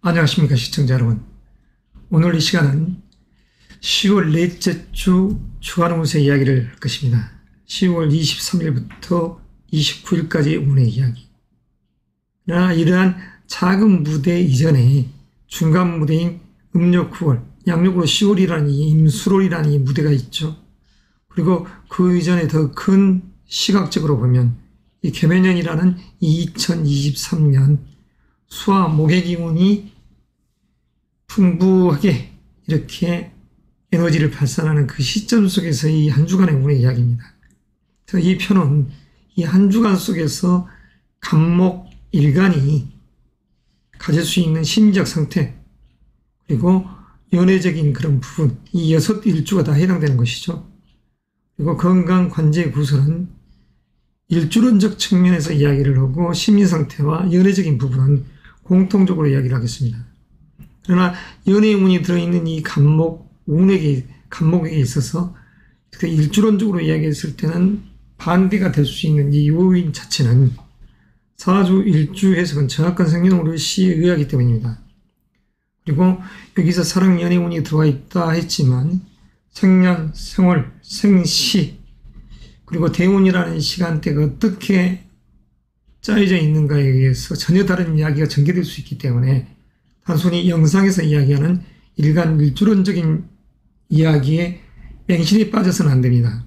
안녕하십니까 시청자 여러분. 오늘 이 시간은 10월 넷째 주 주간 운세 이야기를 할 것입니다. 10월 23일부터 29일까지의 운의 이야기. 그러나 이러한 작은 무대 이전에 중간 무대인 음력 9월, 양력으로 10월이라는 이 임수월이라는 이 무대가 있죠. 그리고 그 이전에 더 큰 시각적으로 보면 이 개묘년이라는 2023년 수화 목의 기운이 풍부하게 이렇게 에너지를 발산하는 그 시점 속에서 이 한 주간의 운의 이야기입니다. 그래서 이 편은 이 한 주간 속에서 간목 일간이 가질 수 있는 심리적 상태, 그리고 연애적인 그런 부분, 이 6일주가 다 해당되는 것이죠. 그리고 건강 관제 구설은 일주론적 측면에서 이야기를 하고 심리 상태와 연애적인 부분은 공통적으로 이야기를 하겠습니다. 그러나 연애 운이 들어있는 이 간목에 있어서 일주론적으로 이야기했을 때는 반대가 될 수 있는 이 요인 자체는 사주 일주 해석은 정확한 생년월일 시에 의하기 때문입니다. 그리고 여기서 사랑 연애 운이 들어와 있다 했지만 생년, 생월, 생시, 그리고 대운이라는 시간대가 어떻게 짜여져 있는가에 의해서 전혀 다른 이야기가 전개될 수 있기 때문에 단순히 영상에서 이야기하는 일간 일주론적인 이야기에 맹신이 빠져서는 안 됩니다.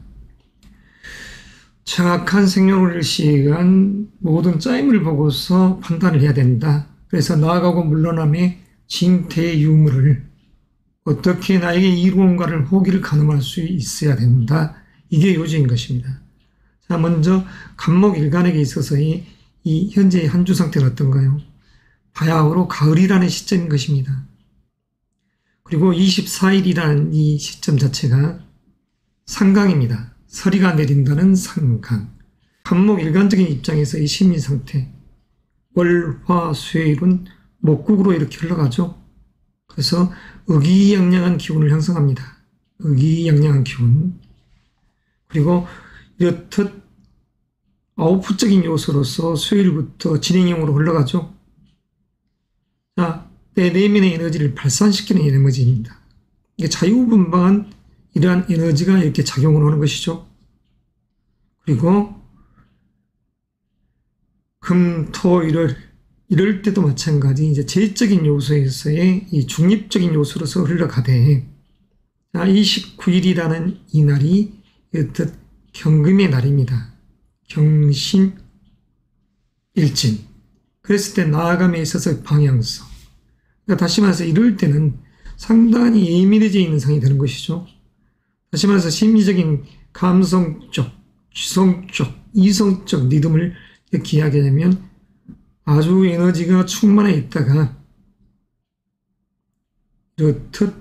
정확한 생년월일 시간 모든 짜임을 보고서 판단을 해야 된다. 그래서 나아가고 물러남의 징태의 유무를 어떻게 나에게 이루온가를 호기를 가늠할 수 있어야 된다. 이게 요지인 것입니다. 자, 먼저 간목 일간에게 있어서의 이 현재의 한 주 상태는 어떤가요? 바야흐로 가을이라는 시점인 것입니다. 그리고 24일이라는 이 시점 자체가 상강입니다. 서리가 내린다는 상강. 간목 일간적인 입장에서 이 심리 상태, 월, 화, 수요일은 목국으로 이렇게 흘러가죠. 그래서 의기양양한 기운을 형성합니다. 의기양양한 기운. 그리고 이렇듯 아웃풋적인 요소로서 수요일부터 진행형으로 흘러가죠. 자, 내 내면의 에너지를 발산시키는 에너지입니다. 이게 자유분방한 이러한 에너지가 이렇게 작용을 하는 것이죠. 그리고 금, 토, 일월 이럴 때도 마찬가지 이제 재적인 요소에서의 이 중립적인 요소로서 흘러가되, 자, 29일이라는 이 날이 이렇듯 경금의 날입니다. 경신, 일진. 그랬을 때 나아감에 있어서 방향성. 그러니까 다시 말해서 이럴 때는 상당히 예민해져 있는 상이 되는 것이죠. 다시 말해서 심리적인 감성적, 지성적, 이성적 리듬을 이렇게 이야기하면 아주 에너지가 충만해 있다가 이렇듯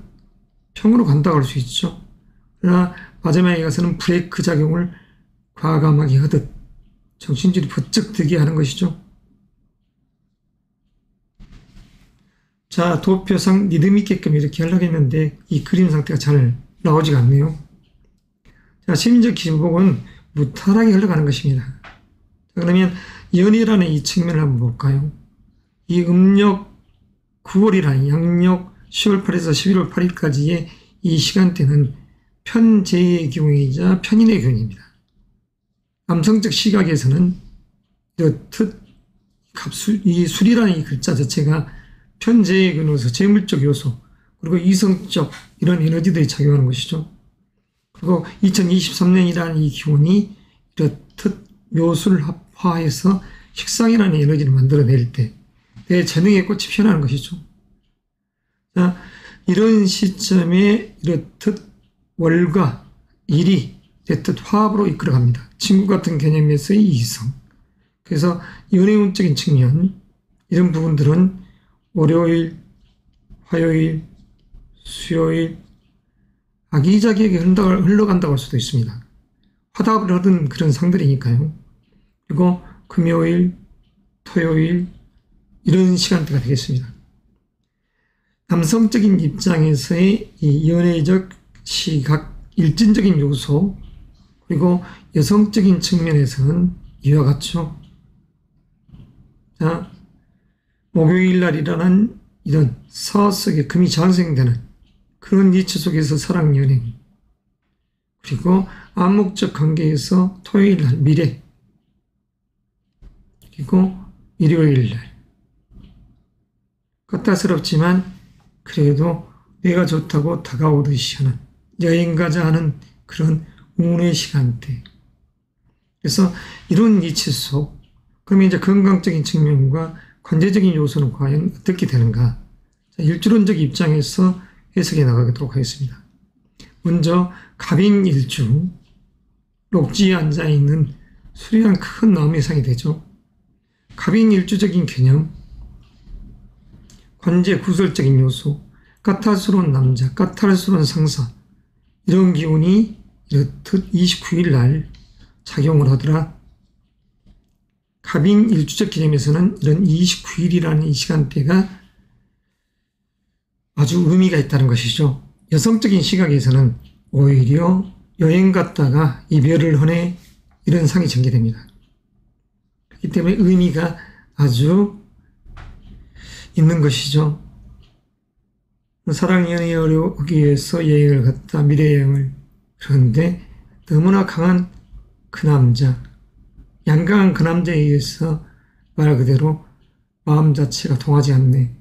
평으로 간다고 할 수 있죠. 그러나 마지막에 가서는 브레이크 작용을 과감하게 하듯 정신줄이 번쩍 들게 하는 것이죠. 자, 도표상 리듬 있게끔 이렇게 하려고 했는데 이 그림 상태가 잘 나오지가 않네요. 자, 심리적 기복은 무탈하게 흘러가는 것입니다. 자, 그러면 연애라는 이 측면을 한번 볼까요? 이 음력 9월이라는 양력 10월 8일에서 11월 8일까지의 이 시간대는 편재의 기운이자 편인의 기운입니다. 남성적 시각에서는 이렇듯 이 술이라는 이 글자 자체가 편재의 기운으로서 재물적 요소, 그리고 이성적 이런 에너지들이 작용하는 것이죠. 그리고 2023년이라는 이 기운이 이렇듯 묘수를 합화해서 식상이라는 에너지를 만들어낼 때 내 재능의 꽃이 피어나는 것이죠. 자, 이런 시점에 이렇듯 월과 일이 이렇듯 화합으로 이끌어갑니다. 친구 같은 개념에서의 이성. 그래서 연애운적인 측면, 이런 부분들은 월요일, 화요일, 수요일 아기자기하게 흘러간다고 할 수도 있습니다. 화답을 하던 그런 상들이니까요. 그리고 금요일, 토요일 이런 시간대가 되겠습니다. 남성적인 입장에서의 이 연애적 시각, 일진적인 요소, 그리고 여성적인 측면에서는 이와 같죠. 자, 목요일 날이라는 이런 서 속에 금이 장생되는 그런 이치 속에서 사랑 연행, 그리고 암묵적 관계에서 토요일 날 미래, 그리고 일요일 날 까탈스럽지만 그래도 내가 좋다고 다가오듯이 하는, 여행 가자 하는 그런 운의 시간대. 그래서 이런 이치 속, 그러면 이제 건강적인 측면과 관계적인 요소는 과연 어떻게 되는가? 자, 일주론적 입장에서 해석해 나가도록 하겠습니다. 먼저 갑인일주, 록지에 앉아있는 수려한 큰 나무 이상이 되죠. 갑인일주적인 개념, 관제 구설적인 요소, 까탈스러운 남자, 까탈스러운 상사, 이런 기운이 이렇듯 29일 날 작용을 하더라. 갑인 일주적 개념에서는 이런 29일이라는 이 시간대가 아주 의미가 있다는 것이죠. 여성적인 시각에서는 오히려 여행 갔다가 이별을 하네, 이런 상이 전개됩니다. 그렇기 때문에 의미가 아주 있는 것이죠. 사랑 연애에 어려우기 위해서 여행을 갔다, 미래 여행을. 그런데 너무나 강한 그 남자, 양강한 그 남자에 의해서 말 그대로 마음 자체가 통하지 않네.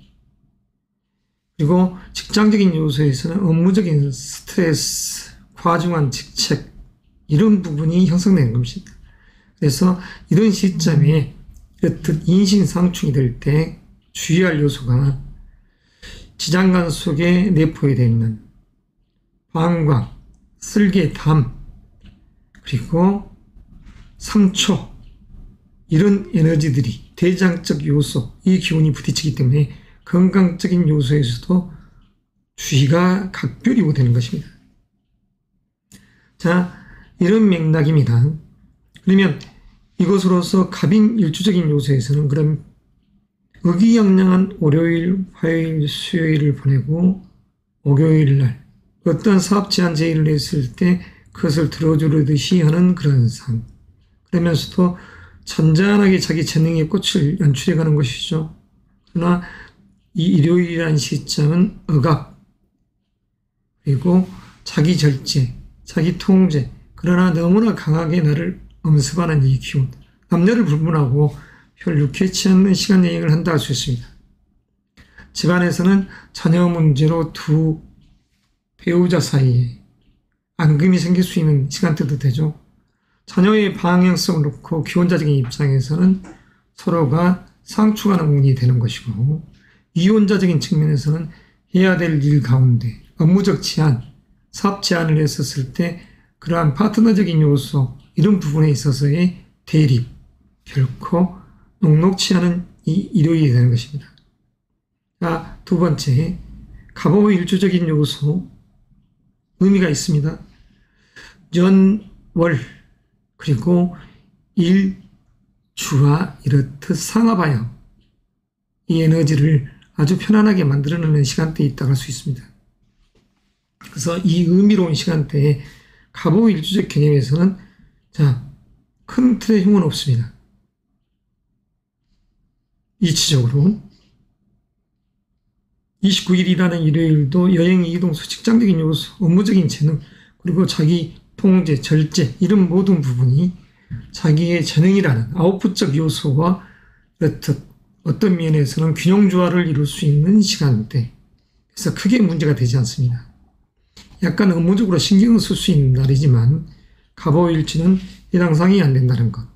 그리고 직장적인 요소에서는 업무적인 스트레스, 과중한 직책, 이런 부분이 형성되는 것입니다. 그래서 이런 시점에 이렇듯 인신상충이 될 때 주의할 요소가 지장간 속에 내포되어 있는 방광, 쓸개, 담, 그리고 상초, 이런 에너지들이 대장적 요소, 이 기운이 부딪히기 때문에 건강적인 요소에서도 주의가 각별히 요구되는 것입니다. 자, 이런 맥락입니다. 그러면 이것으로서 갑인 일주적인 요소에서는 그럼 의기양양한 월요일, 화요일, 수요일을 보내고 목요일 날 어떤 사업 제안 제의를 했을 때 그것을 들어주듯이 하는 그런 상. 그러면서도 잔잔하게 자기 재능의 꽃을 연출해가는 것이죠. 그러나 이 일요일이라는 시점은 억압, 그리고 자기 절제, 자기 통제, 그러나 너무나 강하게 나를 엄습하는 이 기운, 남녀를 불문하고 별 유쾌치 않는 시간 여행을 한다 할 수 있습니다. 집안에서는 자녀 문제로 두 배우자 사이에 앙금이 생길 수 있는 시간대도 되죠. 자녀의 방향성을 놓고 기혼자적인 입장에서는 서로가 상충하는 운이 되는 것이고, 이혼자적인 측면에서는 해야 될 일 가운데 업무적 제안, 사업 제안을 했었을 때 그러한 파트너적인 요소, 이런 부분에 있어서의 대립, 결코 녹록치 않은 이 일요일이 되는 것입니다. 자, 두 번째, 갑오 일주적인 요소, 의미가 있습니다. 연, 월, 그리고 일, 주와 이렇듯 상합하여 이 에너지를 아주 편안하게 만들어내는 시간대에 있다고 할 수 있습니다. 그래서 이 의미로운 시간대에 갑오 일주적 개념에서는 자, 큰 틀의 흉은 없습니다. 이치적으로 29일이라는 일요일도 여행, 이동, 직장적인 요소, 업무적인 재능, 그리고 자기 통제, 절제, 이런 모든 부분이 자기의 재능이라는 아웃풋적 요소와 이렇듯 어떤 면에서는 균형 조화를 이룰 수 있는 시간대. 그래서 크게 문제가 되지 않습니다. 약간 업무적으로 신경을 쓸 수 있는 날이지만 갑오일치는 해당상이 안 된다는 것.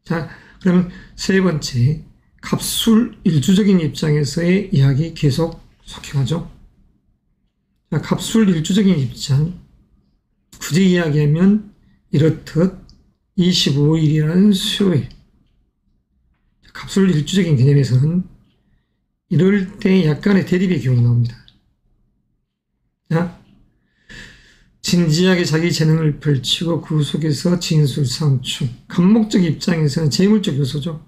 자, 그러면 세 번째, 갑술 일주적인 입장에서의 이야기 계속 속행하죠. 자, 갑술 일주적인 입장, 굳이 이야기하면 이렇듯 25일이라는 수요일, 갑술 일주적인 개념에서는 이럴 때 약간의 대립의 기운이 나옵니다. 자, 진지하게 자기 재능을 펼치고 그 속에서 진술상충, 감목적 입장에서는 재물적 요소죠.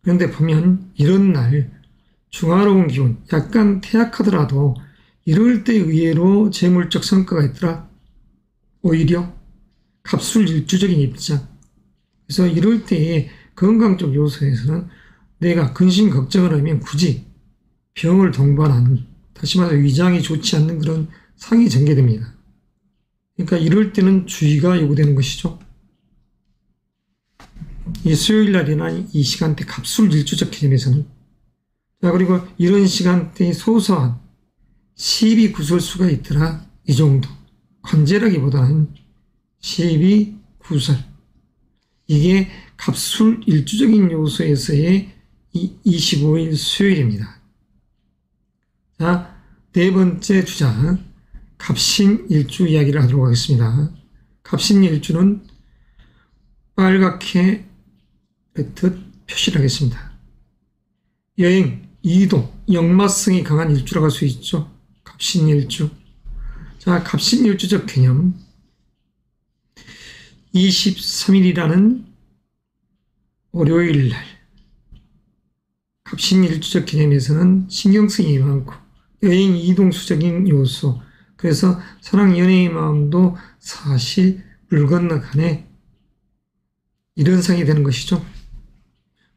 그런데 보면 이런 날 중화로운 기운, 약간 태약하더라도 이럴 때 의외로 재물적 성과가 있더라. 오히려 갑술 일주적인 입장. 그래서 이럴 때의 건강적 요소에서는 내가 근심 걱정을 하면 굳이 병을 동반한, 다시 말해서 위장이 좋지 않는 그런 상이 전개됩니다. 그러니까 이럴 때는 주의가 요구되는 것이죠. 이 수요일 날이나 이 시간대 갑술일주적 개념에서는, 자, 그리고 이런 시간대에 소소한 시비구설수가 있더라. 이 정도. 관제라기보다는 시비구설. 이게 갑술일주적인 요소에서의 이 25일 수요일입니다. 자, 네 번째 주자, 갑신일주 이야기를 하도록 하겠습니다. 갑신일주는 빨갛게 뱉듯 표시를 하겠습니다. 여행, 이동, 역마성이 강한 일주라고 할 수 있죠. 갑신일주. 자, 갑신일주적 개념. 23일이라는 월요일 날. 갑신일주적 개념에서는 신경성이 많고 여행, 이동 수적인 요소. 그래서 사랑, 연애의 마음도 사실 물 건너가네. 이런 상이 되는 것이죠.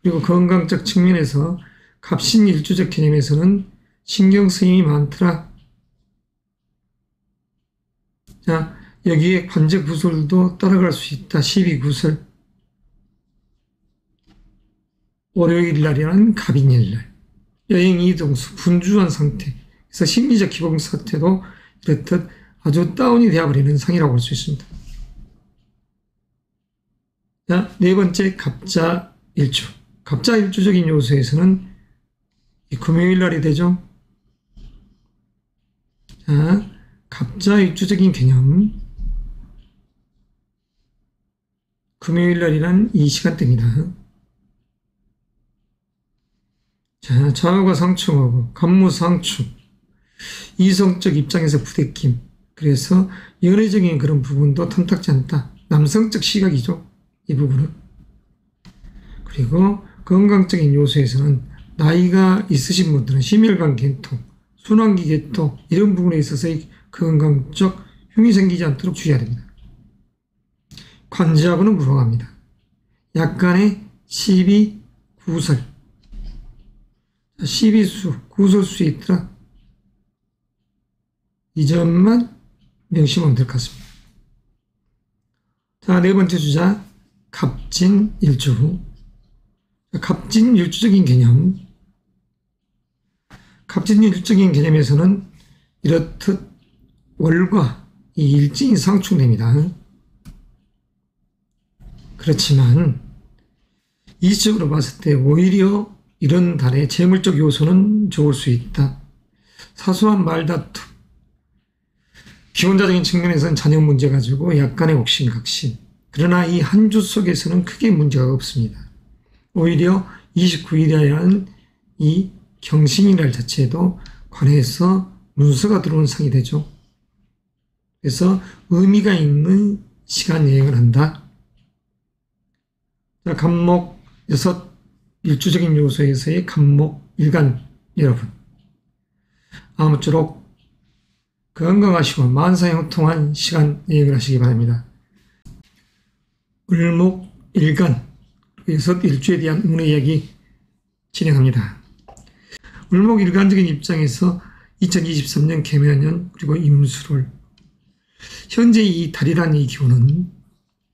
그리고 건강적 측면에서 갑신일주적 개념에서는 신경쓰임이 많더라. 자, 여기에 관제구설도 따라갈 수 있다. 시비구설. 월요일날이라는 갑인일날. 여행, 이동수, 분주한 상태. 그래서 심리적 기복 상태도 이렇듯 아주 다운이 되어버리는 상이라고 할 수 있습니다. 자, 네 번째 갑자일주. 갑자일주적인 요소에서는 이 금요일날이 되죠. 자, 갑자일주적인 개념. 금요일날이란 이 시간대입니다. 자, 좌우가 상충하고 간무상충. 이성적 입장에서 부대낌. 그래서 연애적인 그런 부분도 탐탁지 않다. 남성적 시각이죠. 이 부분은. 그리고 건강적인 요소에서는 나이가 있으신 분들은 심혈관 계통, 순환기 계통 이런 부분에 있어서의 건강적 흉이 생기지 않도록 주의해야 됩니다. 관제하고는 무방합니다. 약간의 시비, 구설. 시비수, 구설수 있더라. 이 점만 명심하면 될 것 같습니다. 자, 네 번째 주자, 갑진일주. 갑진일주적인 개념. 갑진일주적인 개념에서는 이렇듯 월과 이 일진이 상충됩니다. 그렇지만 이시적으로 봤을 때 오히려 이런 달의 재물적 요소는 좋을 수 있다. 사소한 말다툼. 기혼자적인 측면에서는 자녀 문제 가지고 약간의 옥신각신. 그러나 이 한 주 속에서는 크게 문제가 없습니다. 오히려 29일이라는 이 경신이날 자체에도 관해서 문서가 들어오는 상이 되죠. 그래서 의미가 있는 시간 여행을 한다. 자, 갑목 6 일주적인 요소에서의 갑목 일간 여러분. 아무쪼록 건강하시고 만사형통한 시간 여행을 하시기 바랍니다. 을목 일간 6 일주에 대한 운의 이야기 진행합니다. 을목 일간적인 입장에서 2023년 개묘년 그리고 임술월 현재 이 달이라는 이 기운은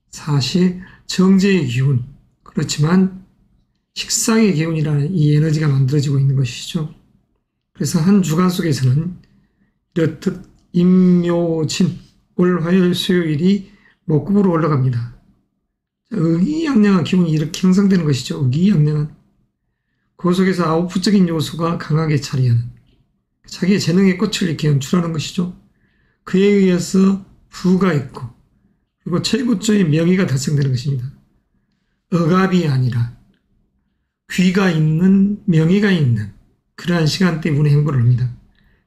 사실 정제의 기운, 그렇지만 식상의 기운이라는 이 에너지가 만들어지고 있는 것이죠. 그래서 한 주간 속에서는 이렇듯 임묘진, 올 화요일 수요일이 목급으로 올라갑니다. 의기양양한 기운이 이렇게 형성되는 것이죠. 의기양양한. 그 속에서 아웃풋적인 요소가 강하게 자리하는, 자기의 재능의 꽃을 이렇게 연출하는 것이죠. 그에 의해서 부가 있고 그리고 최고조의 명의가 달성되는 것입니다. 억압이 아니라 귀가 있는, 명의가 있는 그러한 시간대 운의 행보를 합니다.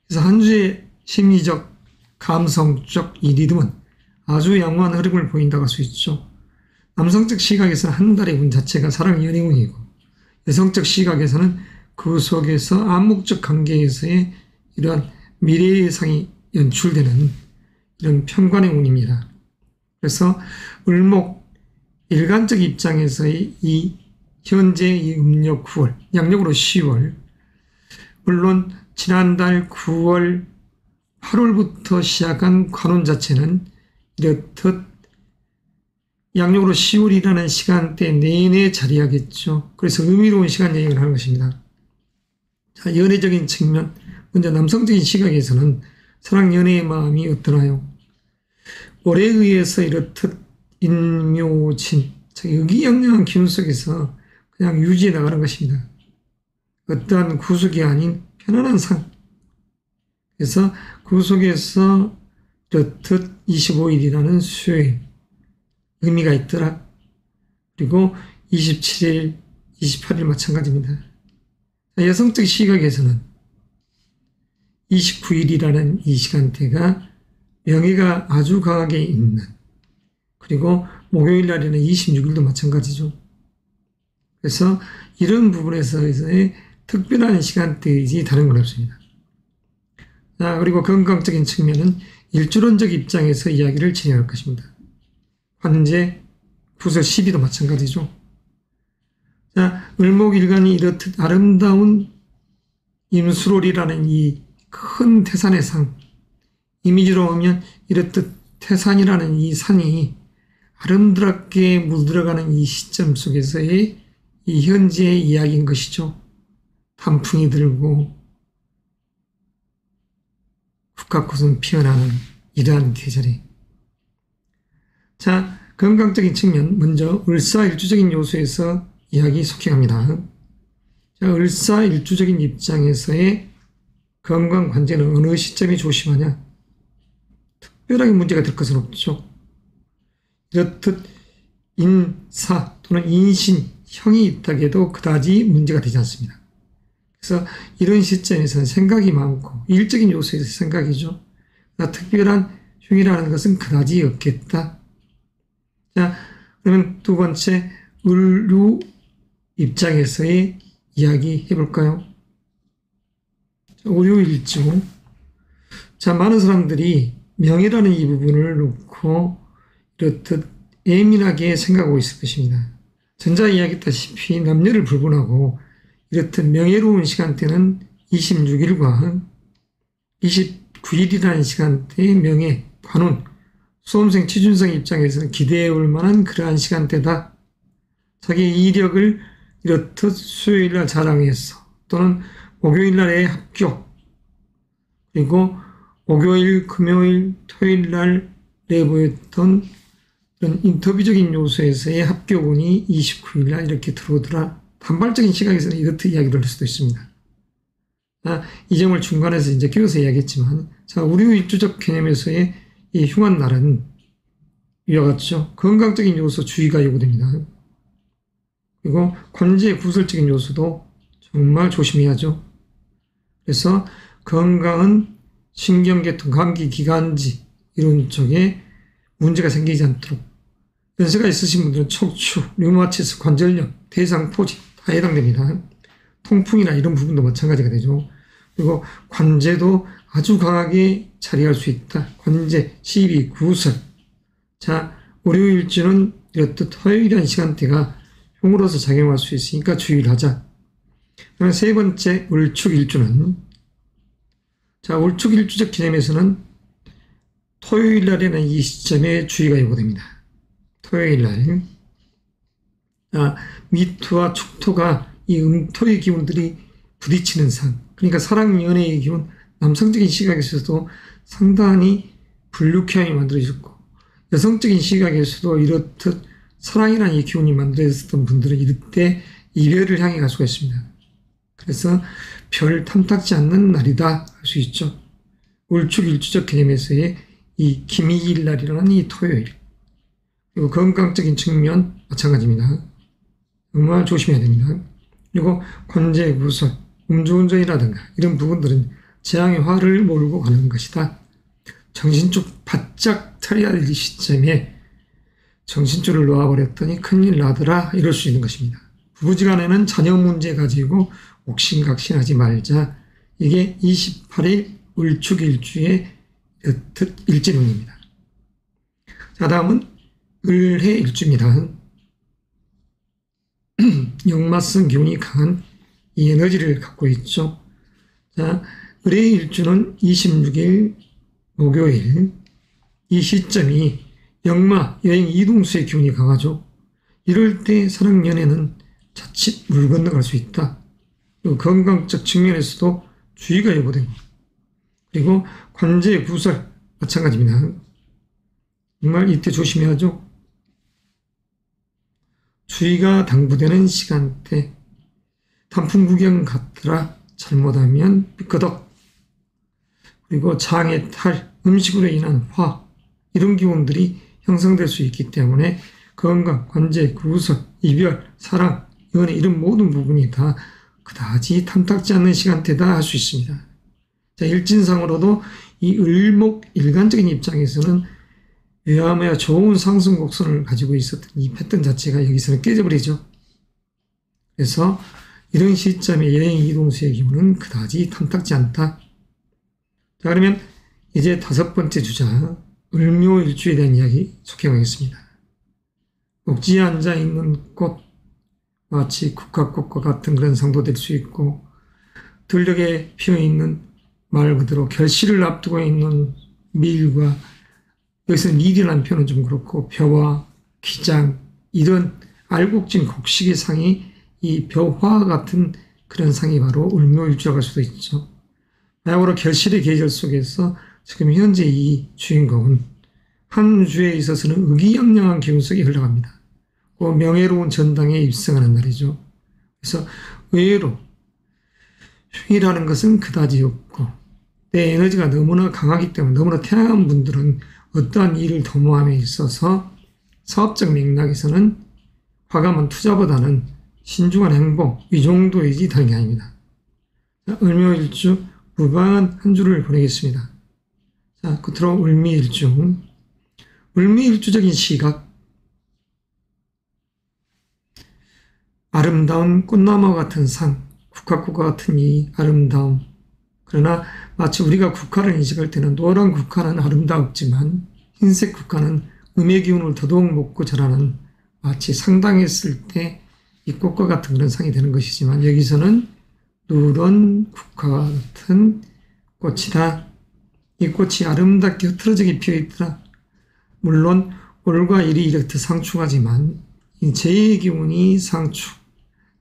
그래서 한 주의 심리적, 감성적 이 리듬은 아주 양호한 흐름을 보인다고 할 수 있죠. 남성적 시각에서는 한 달의 운 자체가 사랑 연애운이고, 여성적 시각에서는 그 속에서 암묵적 관계에서의 이러한 미래의 상이 연출되는 이런 편관의 운입니다. 그래서 을목 일간적 입장에서의 이 현재 이 음력 9월, 양력으로 10월, 물론 지난달 9월, 8월부터 시작한 관운 자체는 이렇듯 양력으로 10월이라는 시간대 내내 자리하겠죠. 그래서 의미로운 시간 여행을 하는 것입니다. 자, 연애적인 측면, 먼저 남성적인 시각에서는 사랑 연애의 마음이 어떠나요? 월에 의해서 이렇듯 인묘진, 의기양양한 기운 속에서 그냥 유지해 나가는 것입니다. 어떠한 구속이 아닌 편안한 상. 그래서 그 속에서 이렇듯 25일이라는 수요일 의미가 있더라. 그리고 27일, 28일 마찬가지입니다. 여성적 시각에서는 29일이라는 이 시간대가 명예가 아주 강하게 있는, 그리고 목요일 날에는 26일도 마찬가지죠. 그래서 이런 부분에서의 특별한 시간대이지 다른 건 없습니다. 자, 그리고 건강적인 측면은 일주론적 입장에서 이야기를 진행할 것입니다. 관제, 구설 12도 마찬가지죠. 자, 을목일간이 이렇듯 아름다운 임수롤이라는 이 큰 태산의 상, 이미지로 보면 이렇듯 태산이라는 이 산이 아름답게 물들어가는 이 시점 속에서의 이 현재의 이야기인 것이죠. 단풍이 들고 국화꽃은 피어나는 이러한 계절에. 자, 건강적인 측면, 먼저 을사일주적인 요소에서 이야기 속행합니다. 자, 을사일주적인 입장에서의 건강 관제는 어느 시점에 조심하냐? 특별하게 문제가 될 것은 없죠. 이렇듯 인사 또는 인신형이 있다고 해도 그다지 문제가 되지 않습니다. 그래서 이런 시점에서는 생각이 많고 일적인 요소에서 생각이죠. 특별한 흉이라는 것은 그다지 없겠다. 자, 그러면 두 번째 을류 입장에서의 이야기 해볼까요? 을류일주. 자, 많은 사람들이 명예라는 이 부분을 놓고 이렇듯 예민하게 생각하고 있을 것입니다. 전자 이야기했다시피 남녀를 불문하고 이렇듯 명예로운 시간대는 26일과 29일이라는 시간대의 명예, 관운, 수험생, 취준생 입장에서는 기대해 올 만한 그러한 시간대다. 자기의 이력을 이렇듯 수요일날 자랑해서 또는 목요일날의 합격, 그리고 목요일, 금요일, 토요일날 내보였던 이런 인터뷰적인 요소에서의 합격운이 29일날 이렇게 들어오더라. 단발적인 시각에서는 이렇듯 이야기를 할 수도 있습니다. 이 점을 중간에서 이제 끼워서 이야기했지만, 자, 을류일주적 개념에서의 이 흉한 날은 이와 같죠. 건강적인 요소 주의가 요구됩니다. 그리고 관제 구설적인 요소도 정말 조심해야죠. 그래서 건강은 신경계통, 감기, 기관지 이런 쪽에 문제가 생기지 않도록. 연세가 있으신 분들은 척추, 류마티스, 관절염, 대상포진 다 해당됩니다. 통풍이나 이런 부분도 마찬가지가 되죠. 그리고 관제도 아주 강하게 자리할 수 있다. 관제, 시비, 구설. 자, 월요일주는 이렇듯 토요일이라는 시간대가 흉으로서 작용할 수 있으니까 주의를 하자. 그다음에 세 번째 을축일주는, 자, 을축일주적 개념에서는 토요일 날에는 이 시점에 주의가 요구됩니다. 토요일 날. 미토와 축토가 이 음토의 기운들이 부딪히는 상. 그러니까 사랑, 연애의 기운, 남성적인 시각에서도 상당히 불쾌함이 만들어졌고, 여성적인 시각에서도 이렇듯 사랑이라는 이 기운이 만들어졌던 분들은 이때 이별을 향해 갈 수가 있습니다. 그래서 별 탐탁지 않는 날이다 할 수 있죠. 을축일주적 개념에서의 이 김이일 날이라는 이 토요일. 그리고 건강적인 측면 마찬가지입니다. 정말 조심해야 됩니다. 그리고 관제, 구설, 음주운전이라든가 이런 부분들은 재앙의 화를 몰고 가는 것이다. 정신줄 바짝 차려야 될 시점에 정신줄을 놓아버렸더니 큰일 나더라 이럴 수 있는 것입니다. 부부지간에는 자녀 문제 가지고 옥신각신하지 말자. 이게 28일 을축일주의 일진운입니다. 자, 다음은 을해일주입니다. 역마성 기운이 강한 이 에너지를 갖고 있죠. 자, 을의 일주는 26일 목요일, 이 시점이 역마 여행 이동수의 기운이 강하죠. 이럴 때 사랑 연애는 자칫 물 건너갈 수 있다. 그리고 건강적 측면에서도 주의가 요구되고, 그리고 관제 구설 마찬가지입니다. 정말 이때 조심해야 하죠. 주의가 당부되는 시간대, 단풍 구경 갔더라 잘못하면 삐끄덕, 그리고 장애, 탈, 음식으로 인한 화, 이런 기운들이 형성될 수 있기 때문에 건강, 관제, 구설, 이별, 사랑, 연애 이런 모든 부분이 다 그다지 탐탁지 않는 시간대다 할 수 있습니다. 자, 일진상으로도 이 을목 일간적인 입장에서는 외야매야 좋은 상승 곡선을 가지고 있었던 이 패턴 자체가 여기서는 깨져버리죠. 그래서 이런 시점에 여행 이동수의 기운은 그다지 탐탁지 않다. 자, 그러면 이제 5번째 주자, 을묘일주에 대한 이야기 속해보겠습니다. 녹지에 앉아있는 꽃, 마치 국화꽃과 같은 그런 상도 될 수 있고, 들녘에 피어있는 말 그대로 결실을 앞두고 있는 밀과, 여기서 밀이라는 표현은 좀 그렇고, 벼와 기장, 이런 알곡진 곡식의 상이 이 벼화 같은 그런 상이 바로 을묘일주라고 할 수도 있죠. 바야흐로 결실의 계절 속에서 지금 현재 이 주인공은 한 주에 있어서는 의기양양한 기운 속에 흘러갑니다. 그 명예로운 전당에 입성하는 날이죠. 그래서 의외로 휴일하는 것은 그다지 없고, 내 에너지가 너무나 강하기 때문에 너무나 태양한 분들은 어떠한 일을 도모함에 있어서 사업적 맥락에서는 과감한 투자보다는 신중한 행동, 이 정도이지 다른 게 아닙니다. 을묘일주 무방한 한 주를 보내겠습니다. 자, 끝으로 을미일주. 을미일주적인 시각. 아름다운 꽃나무 같은 상, 국화꽃과 같은 이 아름다움. 그러나 마치 우리가 국화를 인식할 때는 노란 국화는 아름다웠지만 흰색 국화는 음의 기운을 더더욱 먹고 자라는, 마치 상당했을 때 이 꽃과 같은 그런 상이 되는 것이지만, 여기서는 누런 국화와 같은 꽃이다. 이 꽃이 아름답게 흐트러지게 피어있더라. 물론 올과 일이 이렇듯 상충하지만 이 제2의 기운이 상충,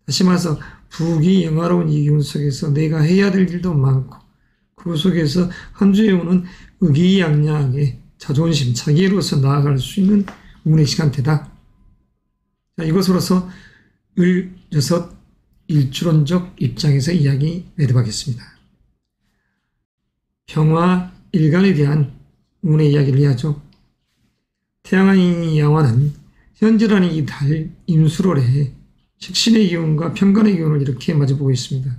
다시 말해서 부귀 영화로운 이 기운 속에서 내가 해야 될 일도 많고, 그 속에서 한 주에 오는 의기양양하게 자존심, 자기로서 나아갈 수 있는 운의 시간대다. 자, 이것으로서 을, 여섯, 일주론적 입장에서 이야기 매듭하겠습니다. 평화, 일간에 대한 운의 이야기를 해야죠. 태양의 양화는 현재라는 이 달 임수월에 식신의 기운과 편간의 기운을 이렇게 마주보고 있습니다.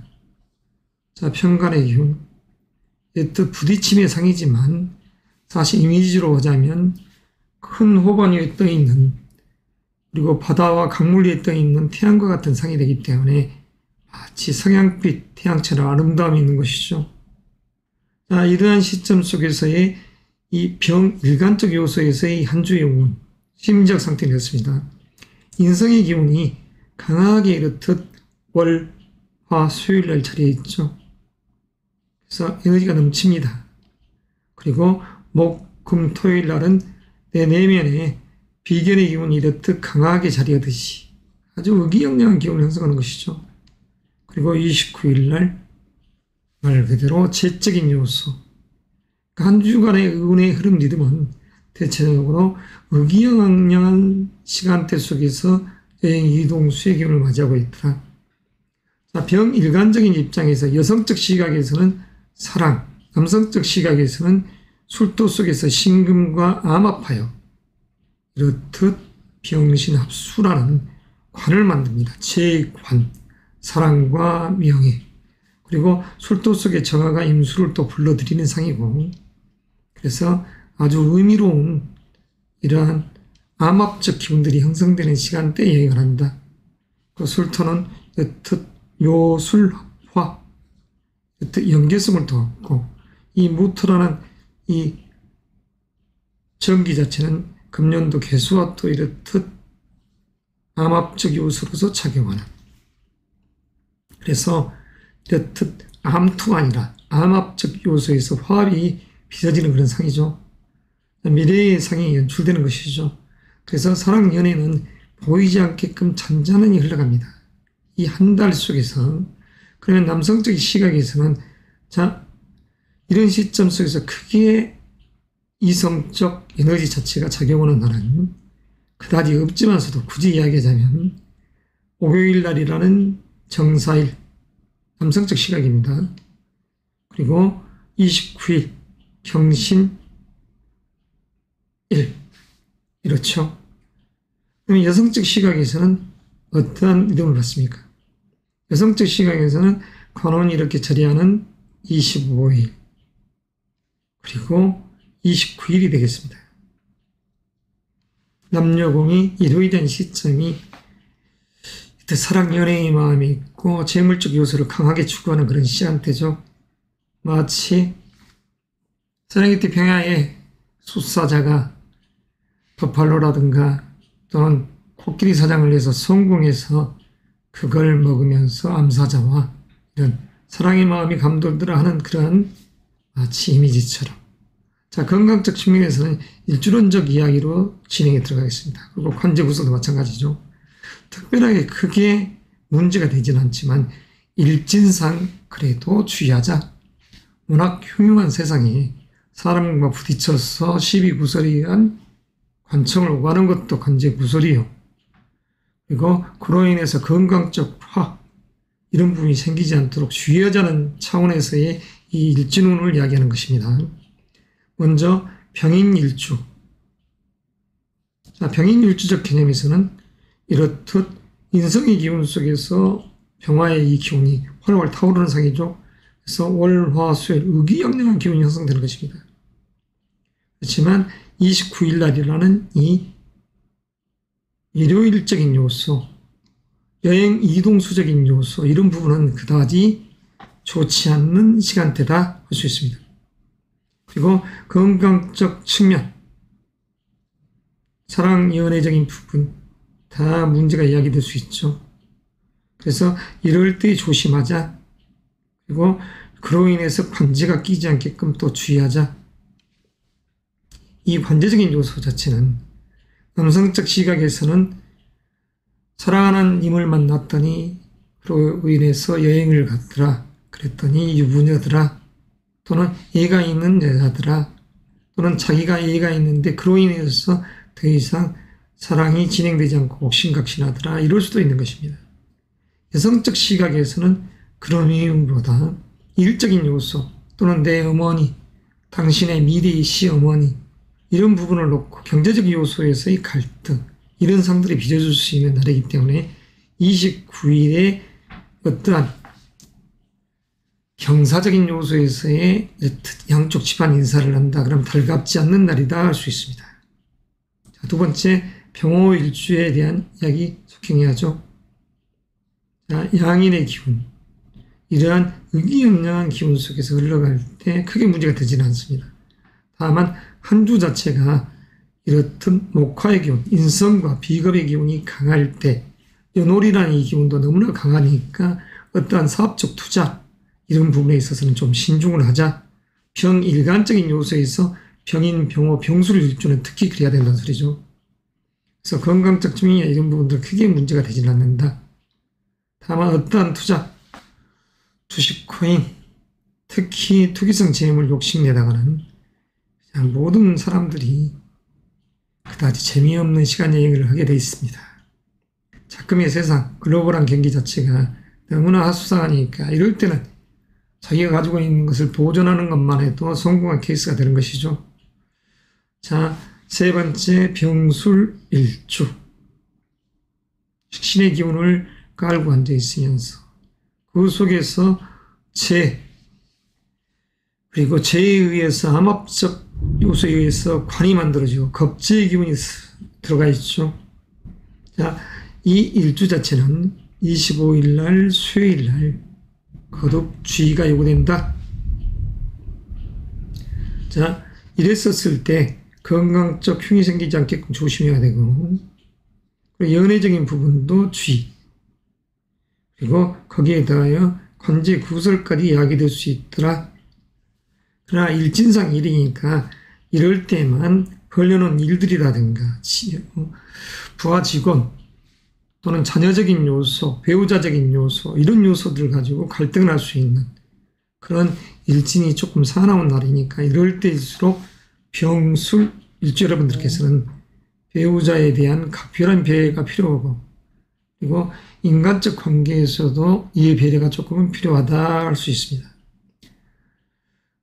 자, 편간의 기운. 뜻 부딪힘의 상이지만 사실 이미지로 하자면 큰 호반 위에 떠있는, 그리고 바다와 강물 위에 떠있는 태양과 같은 상이 되기 때문에 마치 석양빛 태양처럼 아름다움이 있는 것이죠. 자, 이러한 시점 속에서의 이 병일간적 요소에서의 한 주의 운, 심리적 상태가 되었습니다. 인성의 기운이 강하게 이렇듯 월, 화, 수요일날 자리에 있죠. 그래서 에너지가 넘칩니다. 그리고 목, 금, 토요일날은 내 내면에 비견의 기운이 이렇듯 강하게 자리하듯이 아주 의기양양한 기운을 형성하는 것이죠. 그리고 29일날 말 그대로 재적인 요소, 한 주간의 운의 흐름 리듬은 대체적으로 의기양양한 시간대 속에서 여행 이동수의 기운을 맞이하고 있더라. 자, 병일간적인 입장에서 여성적 시각에서는 사랑, 남성적 시각에서는 술도 속에서 신금과 암합하여 이렇듯 병신합수라는 관을 만듭니다. 제2관, 사랑과 명예, 그리고 술도 속에 정화가 임수를 또 불러들이는 상이고, 그래서 아주 의미로운 이러한 암합적 기운들이 형성되는 시간대에 여행을 한다. 그 술토는 여튼 묘술화, 여튼 연계성을 더하고, 이 무토라는 이 전기 자체는 금년도 개수와 또 이렇듯 암합적 요소로서 작용하는, 그래서 이렇듯 암투가 아니라 암합적 요소에서 화합이 빚어지는 그런 상이죠. 미래의 상이 연출되는 것이죠. 그래서 사랑 연애는 보이지 않게끔 잔잔하게 흘러갑니다. 이 한 달 속에서. 그러면 남성적 시각에서는 자, 이런 시점 속에서 크게 이성적 에너지 자체가 작용하는 날은 그다지 없지만서도 굳이 이야기하자면 목요일 날이라는 정사일, 남성적 시각입니다. 그리고 29일 경신일, 이렇죠. 그럼 여성적 시각에서는 어떠한 이름을 받습니까? 여성적 시각에서는 관원이 이렇게 자리하는 25일 그리고 29일이 되겠습니다. 남녀공이 이루어진 시점이 사랑 연애의 마음이 있고 재물적 요소를 강하게 추구하는 그런 시간대죠. 마치 세렝게티 평야의 숫사자가 버팔로라든가 또는 코끼리 사냥을 해서 성공해서 그걸 먹으면서 암사자와 이런 사랑의 마음이 감돌더라 하는 그러한 마치 이미지처럼. 자, 건강적 측면에서는 일주론적 이야기로 진행에 들어가겠습니다. 그리고 관제 구조도 마찬가지죠. 특별하게 크게 문제가 되지는 않지만 일진상 그래도 주의하자. 워낙 흉흉한 세상에 사람과 부딪혀서 시비구설이한 관청을 오가는 것도 관제구설이요. 그리고 그로 인해서 건강적 화 이런 부분이 생기지 않도록 주의하자는 차원에서의 이 일진운을 이야기하는 것입니다. 먼저 병인일주. 자, 병인일주적 개념에서는 이렇듯 인성의 기운 속에서 병화의 이 기운이 활활 타오르는 상이죠. 그래서 월, 화, 수일 의기양양한 기운이 형성되는 것입니다. 그렇지만 29일 날이라는 이 일요일적인 요소, 여행 이동수적인 요소 이런 부분은 그다지 좋지 않는 시간대다 할 수 있습니다. 그리고 건강적 측면, 사랑 연애적인 부분 다 문제가 이야기될 수 있죠. 그래서 이럴 때 조심하자. 그리고 그로 인해서 관제가 끼지 않게끔 또 주의하자. 이 관제적인 요소 자체는 남성적 시각에서는 사랑하는 님을 만났더니 그로 인해서 여행을 갔더라. 그랬더니 유부녀더라. 또는 애가 있는 여자더라. 또는 자기가 애가 있는데 그로 인해서 더 이상 사랑이 진행되지 않고 옥신각신하더라. 이럴 수도 있는 것입니다. 여성적 시각에서는 그런 의미보다 일적인 요소 또는 내 어머니, 당신의 미래의 시어머니 이런 부분을 놓고 경제적 요소에서의 갈등 이런 상들이 빚어줄 수 있는 날이기 때문에 29일에 어떠한 경사적인 요소에서의 양쪽 집안 인사를 한다. 그럼 달갑지 않는 날이다 할 수 있습니다. 자, 두 번째 병호일주에 대한 이야기 속행해야죠. 자, 양인의 기운. 이러한 의기양양한 기운 속에서 흘러갈 때 크게 문제가 되지는 않습니다. 다만 한 주 자체가 이렇듯 목화의 기운, 인성과 비겁의 기운이 강할 때 연월이라는 이 기운도 너무나 강하니까 어떠한 사업적 투자 이런 부분에 있어서는 좀 신중을 하자. 병일간적인 요소에서 병인, 병호, 병술 일주는 특히 그래야 된다는 소리죠. 그래서 건강적 측면이나 이런 부분들 크게 문제가 되지는 않는다. 다만 어떠한 투자, 주식, 코인, 특히 투기성 재물 욕심내다가는 그냥 모든 사람들이 그다지 재미없는 시간 여행을 하게 되어 있습니다. 작금의 세상, 글로벌한 경기 자체가 너무나 하수상하니까 이럴 때는 자기가 가지고 있는 것을 보존하는 것만 해도 성공한 케이스가 되는 것이죠. 자, 세 번째 병술일주. 신의 기운을 깔고 앉아 있으면서 그 속에서 그리고 재에 의해서 암합적 요소에 의해서 관이 만들어지고 겁재의 기운이 들어가 있죠. 자, 이 일주 자체는 25일 날 수요일 날 거듭 주의가 요구된다. 자, 이랬었을 때 건강적 흉이 생기지 않게끔 조심해야 되고 그리고 연애적인 부분도 주의. 그리고 거기에 더하여 관제 구설까지 이야기될 수 있더라. 그러나 일진상 일이니까 이럴 때만 벌려놓은 일들이라든가 부하 직원 또는 자녀적인 요소, 배우자적인 요소 이런 요소들을 가지고 갈등을 할 수 있는 그런 일진이 조금 사나운 날이니까 이럴 때일수록 병술 일주 여러분들께서는 배우자에 대한 각별한 배려가 필요하고 그리고 인간적 관계에서도 이해 배려가 조금은 필요하다 할 수 있습니다.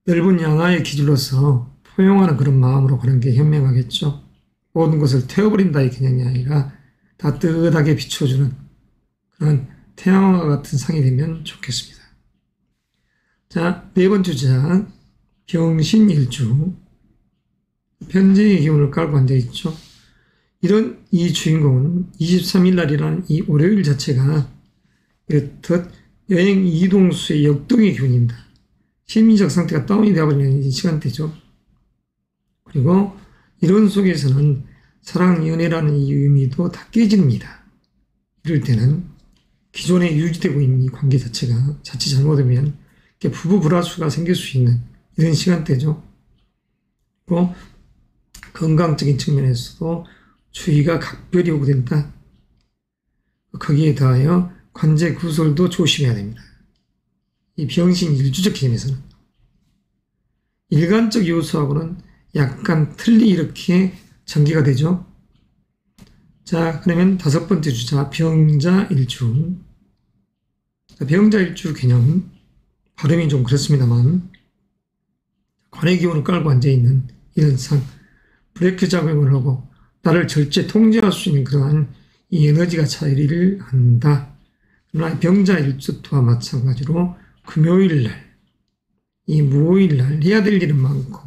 넓은 양하의 기준으로서 포용하는 그런 마음으로 가는 게 현명하겠죠. 모든 것을 태워버린다의 개념이 아니라 따뜻하게 비춰주는 그런 태양과 같은 상이 되면 좋겠습니다. 자, 네 번째 주자 병신일주 편재의 기운을 깔고 앉아있죠. 이런 이 주인공은 23일 날이라는 이 월요일 자체가 이렇듯 여행 이동수의 역동의 기운입니다. 심리적 상태가 다운이 되어버리는 이 시간대죠. 그리고 이런 속에서는 사랑, 연애라는 이 의미도 다 깨집니다. 이럴 때는 기존에 유지되고 있는 이 관계 자체가 자칫 잘못하면 부부 불화수가 생길 수 있는 이런 시간대죠. 그리고 건강적인 측면에서도 주의가 각별히 요구된다. 거기에 더하여 관제 구설도 조심해야 됩니다. 이 병신 일주적 개념에서는 일간적 요소하고는 약간 틀리 이렇게 전개가 되죠. 자, 그러면 다섯 번째 주자 병자일주. 병자일주 개념 발음이 좀 그렇습니다만 관의 기운을 깔고 앉아있는 이런 상 브레이크 작용을 하고 나를 절제 통제할 수 있는 그러한 이 에너지가 차이를 한다. 그러나 병자일주 또한 마찬가지로 금요일날 이 무오일날 해야 될 일은 많고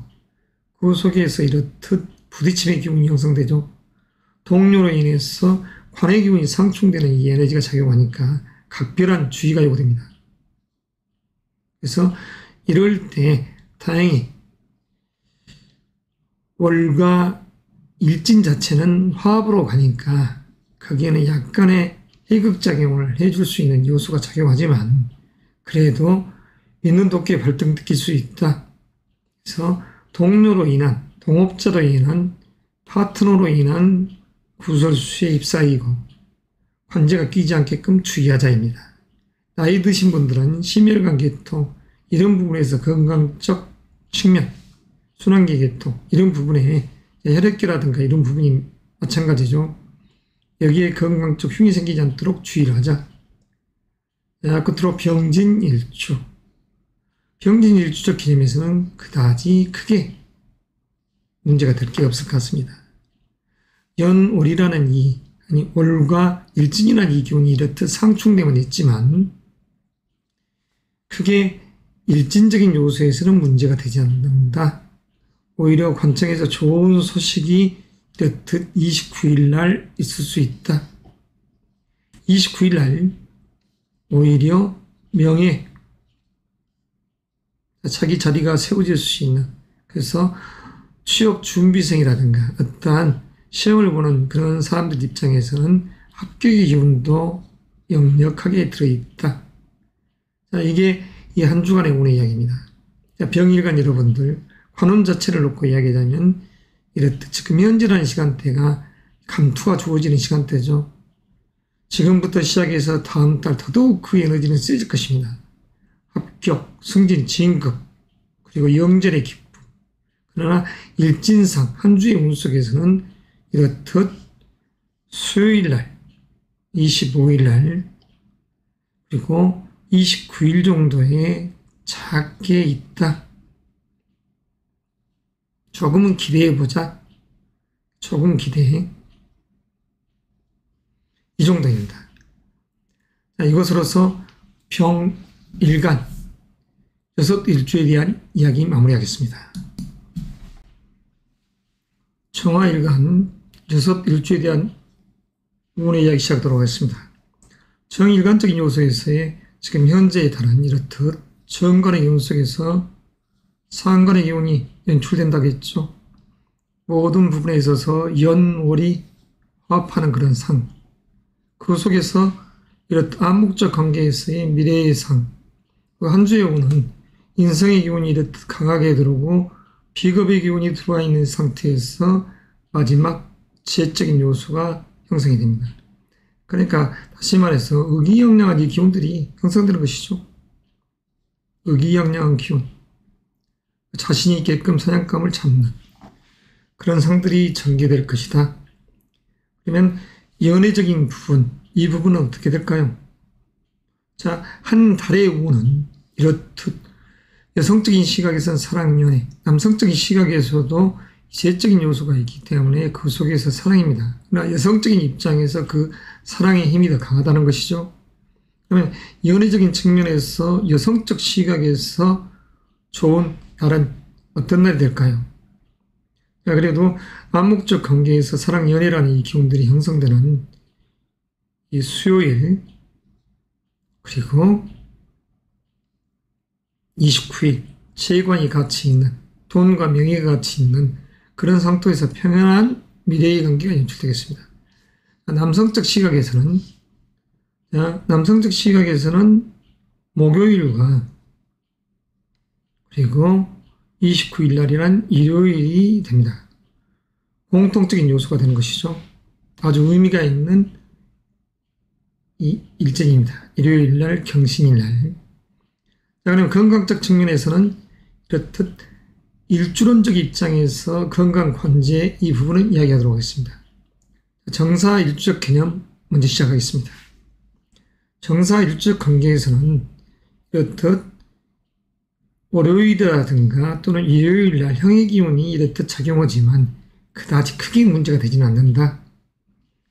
그 속에서 이렇듯 부딪힘의 기운이 형성되죠. 동료로 인해서 관의 기운이 상충되는 이 에너지가 작용하니까 각별한 주의가 요구됩니다. 그래서 이럴 때 다행히 월과 일진 자체는 화합으로 가니까 거기에는 약간의 해극작용을 해줄 수 있는 요소가 작용하지만 그래도 있는 도끼에 발등 느낄 수 있다. 그래서 동료로 인한, 동업자로 인한, 파트너로 인한 구설수에 휩싸이고 관제가 끼지 않게끔 주의하자입니다. 나이 드신 분들은 심혈관 계통 이런 부분에서 건강적 측면, 순환계 계통 이런 부분에 혈액계라든가 이런 부분이 마찬가지죠. 여기에 건강적 흉이 생기지 않도록 주의를 하자. 자, 끝으로 병진일주. 병진일주적 개념에서는 그다지 크게 문제가 될 게 없을 것 같습니다. 연월이라는 월과 일진이라는 이 기운이 이렇듯 상충됨은 있지만 크게 일진적인 요소에서는 문제가 되지 않는다. 오히려 관청에서 좋은 소식이 이렇듯 29일 날 있을 수 있다. 29일 날 오히려 명예, 자기 자리가 세워질 수 있는 그래서 취업 준비생이라든가 어떠한 시험을 보는 그런 사람들 입장에서는 합격의 기운도 역력하게 들어있다. 자, 이게 이 한 주간의 운의 이야기입니다. 자, 병일간 여러분들 관운 자체를 놓고 이야기하자면 이렇듯 지금 현재라는 시간대가 감투가 주어지는 시간대죠. 지금부터 시작해서 다음 달 더더욱 그 에너지는 세질 것입니다. 합격, 승진, 진급, 그리고 영절의 기쁨. 그러나 일진상 한 주의 운 속에서는 이렇듯 수요일날, 25일날, 그리고 29일 정도에 작게 있다. 조금은 기대해보자. 조금 기대해. 이 정도입니다. 자, 이것으로서 병일간 6일주에 대한 이야기 마무리하겠습니다. 정화일간 6일주에 대한 운의 이야기 시작하도록 하겠습니다. 정일간적인 요소에서의 지금 현재에 달한 이렇듯 정간의 기운 속에서 상간의 기운이 연출된다고 했죠. 모든 부분에 있어서 연월이 화합하는 그런 상, 그 속에서 이렇듯 암묵적 관계에서의 미래의 상, 그 한 주에 오는 인성의 기운이 이렇듯 강하게 들어오고 비겁의 기운이 들어와 있는 상태에서 마지막 지혜적인 요소가 형성이 됩니다. 그러니까 다시 말해서 의기양양한 이 기운들이 형성되는 것이죠. 의기양양한 기운. 자신이 있게끔 사냥감을 잡는 그런 상들이 전개될 것이다. 그러면 연애적인 부분, 이 부분은 어떻게 될까요? 자, 한 달의 운은 이렇듯 여성적인 시각에서는 사랑, 연애, 남성적인 시각에서도 지혜적인 요소가 있기 때문에 그 속에서 사랑입니다. 그러나 여성적인 입장에서 그 사랑의 힘이 더 강하다는 것이죠. 그러면 연애적인 측면에서 여성적 시각에서 좋은 날은 어떤 날이 될까요? 자, 그래도 암묵적 관계에서 사랑, 연애라는 이 기운들이 형성되는 이 수요일 그리고 29일 재관이 같이 있는 돈과 명예가 같이 있는 그런 상토에서 평안한 미래의 관계가 연출되겠습니다. 남성적 시각에서는 목요일과 그리고 29일 날이란 일요일이 됩니다. 공통적인 요소가 되는 것이죠. 아주 의미가 있는 이 일정입니다. 일요일 날, 경신일 날. 자, 그럼 건강적 측면에서는 이렇듯 일주론적 입장에서 건강 관제 이 부분을 이야기하도록 하겠습니다. 정사일주적 개념 먼저 시작하겠습니다. 정사일주적 관계에서는 이렇듯 월요일이라든가 또는 일요일 날 형의 기운이 이렇듯 작용하지만 그다지 크게 문제가 되지는 않는다.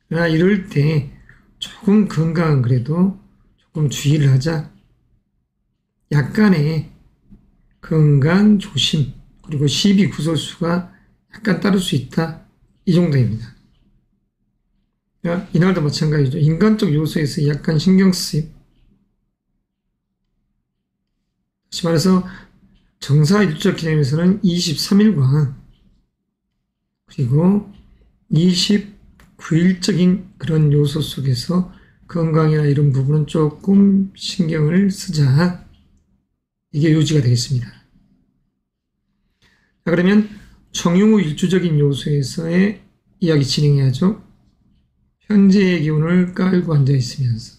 그러나 이럴 때 조금 건강은 그래도 조금 주의를 하자. 약간의 건강 조심 그리고 시비 구설수가 약간 따를 수 있다. 이 정도입니다. 이날도 마찬가지죠. 인간적 요소에서 약간 신경 쓰임. 다시 말해서 정사일주적 개념에서는 23일과 그리고 29일적인 그런 요소 속에서 건강이나 이런 부분은 조금 신경을 쓰자. 이게 요지가 되겠습니다. 자, 그러면 정흉후 일주적인 요소에서의 이야기 진행해야죠. 현재의 기운을 깔고 앉아 있으면서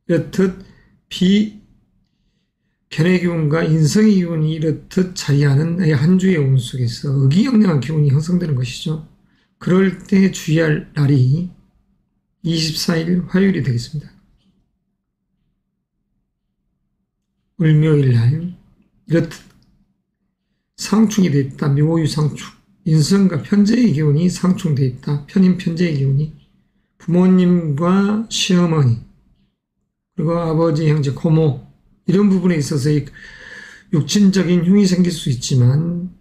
이렇듯 비견의 기운과 인성의 기운이 이렇듯 자리하는 한 주의 운 속에서 의기양양한 기운이 형성되는 것이죠. 그럴 때 주의할 날이 24일 화요일이 되겠습니다. 을묘일 날 이렇듯 상충이 되어 있다. 묘유 상충. 인성과 편재의 기운이 상충되어 있다. 편인 편재의 기운이 부모님과 시어머니 그리고 아버지, 형제, 고모 이런 부분에 있어서 육친적인 흉이 생길 수 있지만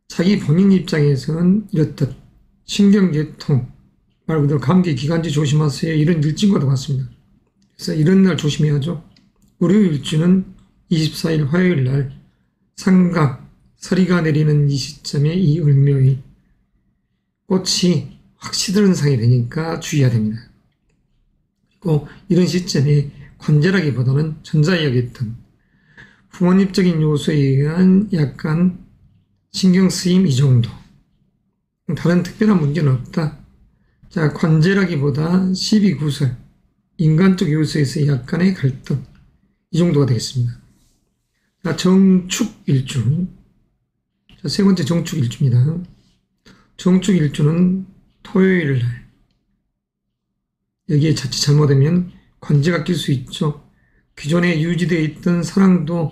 자기 본인 입장에서는 이렇듯 신경계통 말 그대로 감기, 기관지 조심하세요. 이런 일진과도 같습니다. 그래서 이런 날 조심해야죠. 월요일주는 24일 화요일 날 상각, 서리가 내리는 이 시점에 이 을묘의 꽃이 확 시드는 상이 되니까 주의해야 됩니다. 그리고 이런 시점에 관제라기보다는 전자 이야기했던 부모님적인 요소에 의한 약간 신경 쓰임 이 정도. 다른 특별한 문제는 없다. 자, 관제라기보다 시비구설, 인간적 요소에서 약간의 갈등 이 정도가 되겠습니다. 자, 정축일주. 자, 세 번째 정축일주입니다. 정축일주는 토요일 날. 여기에 자칫 잘못되면 관제가 낄 수 있죠. 기존에 유지되어 있던 사랑도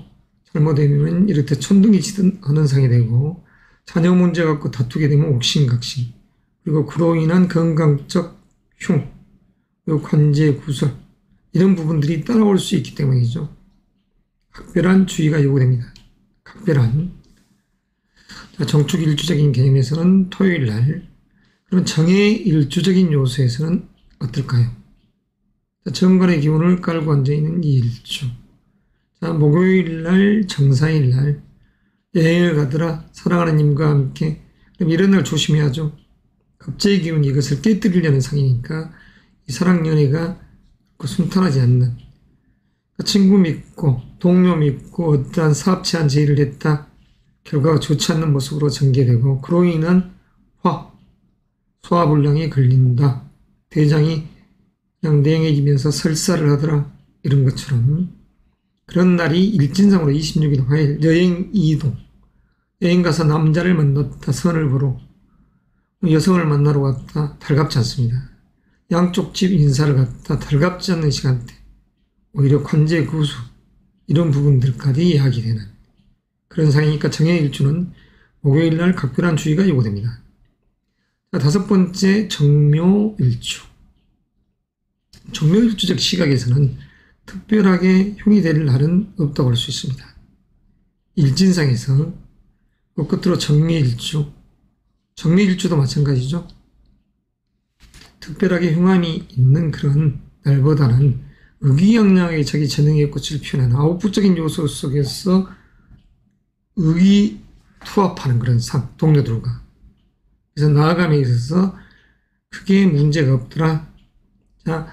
잘못되면 이렇게 천둥이 치는 상이 되고 자녀 문제 갖고 다투게 되면 옥신각신 그리고 그로 인한 건강적 흉 그리고 관제 구설 이런 부분들이 따라올 수 있기 때문이죠. 각별한 주의가 요구됩니다. 각별한. 정축일주적인 개념에서는 토요일 날. 그럼 정해일주적인 요소에서는 어떨까요? 정관의 기운을 깔고 앉아있는 이 일주. 자, 목요일 날, 정사일 날, 여행을 가더라, 사랑하는 님과 함께. 그럼 이런 날 조심해야죠. 갑자의 기운이 이것을 깨뜨리려는 상이니까 이 사랑 연애가 순탄하지 않는 친구 믿고 동료 믿고 어떠한 사업 제한 제의를 했다. 결과가 좋지 않는 모습으로 전개되고 그로 인한 소화불량이 걸린다. 대장이 그냥 냉해지면서 설사를 하더라. 이런 것처럼 그런 날이 일진상으로 26일 화요일 여행 이동. 여행 가서 남자를 만났다. 선을 보러. 여성을 만나러 갔다. 달갑지 않습니다. 양쪽 집 인사를 갔다. 달갑지 않는 시간대. 오히려 관제 구수 이런 부분들까지 이야기되는 그런 상황이니까 정해일주는 목요일날 각별한 주의가 요구됩니다. 자, 5번째 정묘일주. 정묘일주적 시각에서는 특별하게 흉이 될 날은 없다고 할 수 있습니다. 일진상에서 끝으로 정묘일주, 정묘일주도 마찬가지죠. 특별하게 흉함이 있는 그런 날보다는 의기양양하게 자기 재능의 꽃을 피우는 아웃풋적인 요소 속에서 의기투합하는 그런 상, 동료들과. 그래서 나아감에 있어서 크게 문제가 없더라. 자,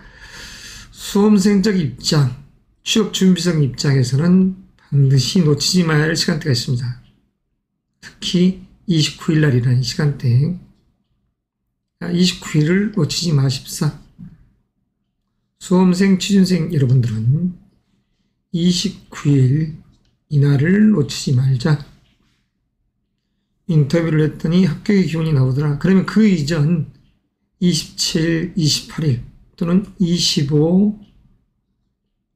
수험생적 입장, 취업준비생 입장에서는 반드시 놓치지 마야 할 시간대가 있습니다. 특히 29일 날이라는 시간대. 29일을 놓치지 마십사. 수험생, 취준생 여러분들은 29일 이날을 놓치지 말자. 인터뷰를 했더니 합격의 기운이 나오더라. 그러면 그 이전 27, 28일 또는 25,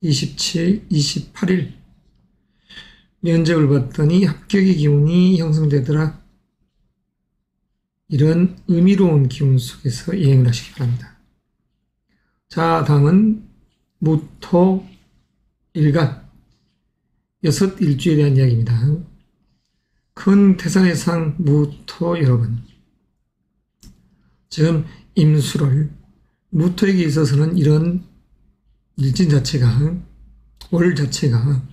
27, 28일 면접을 봤더니 합격의 기운이 형성되더라. 이런 의미로운 기운 속에서 여행을 하시기 바랍니다. 자, 다음은 무토 일간 6일주에 대한 이야기입니다. 큰 태산의 상 무토 여러분, 지금 임수를 무토에게 있어서는 이런 일진 자체가, 월 자체가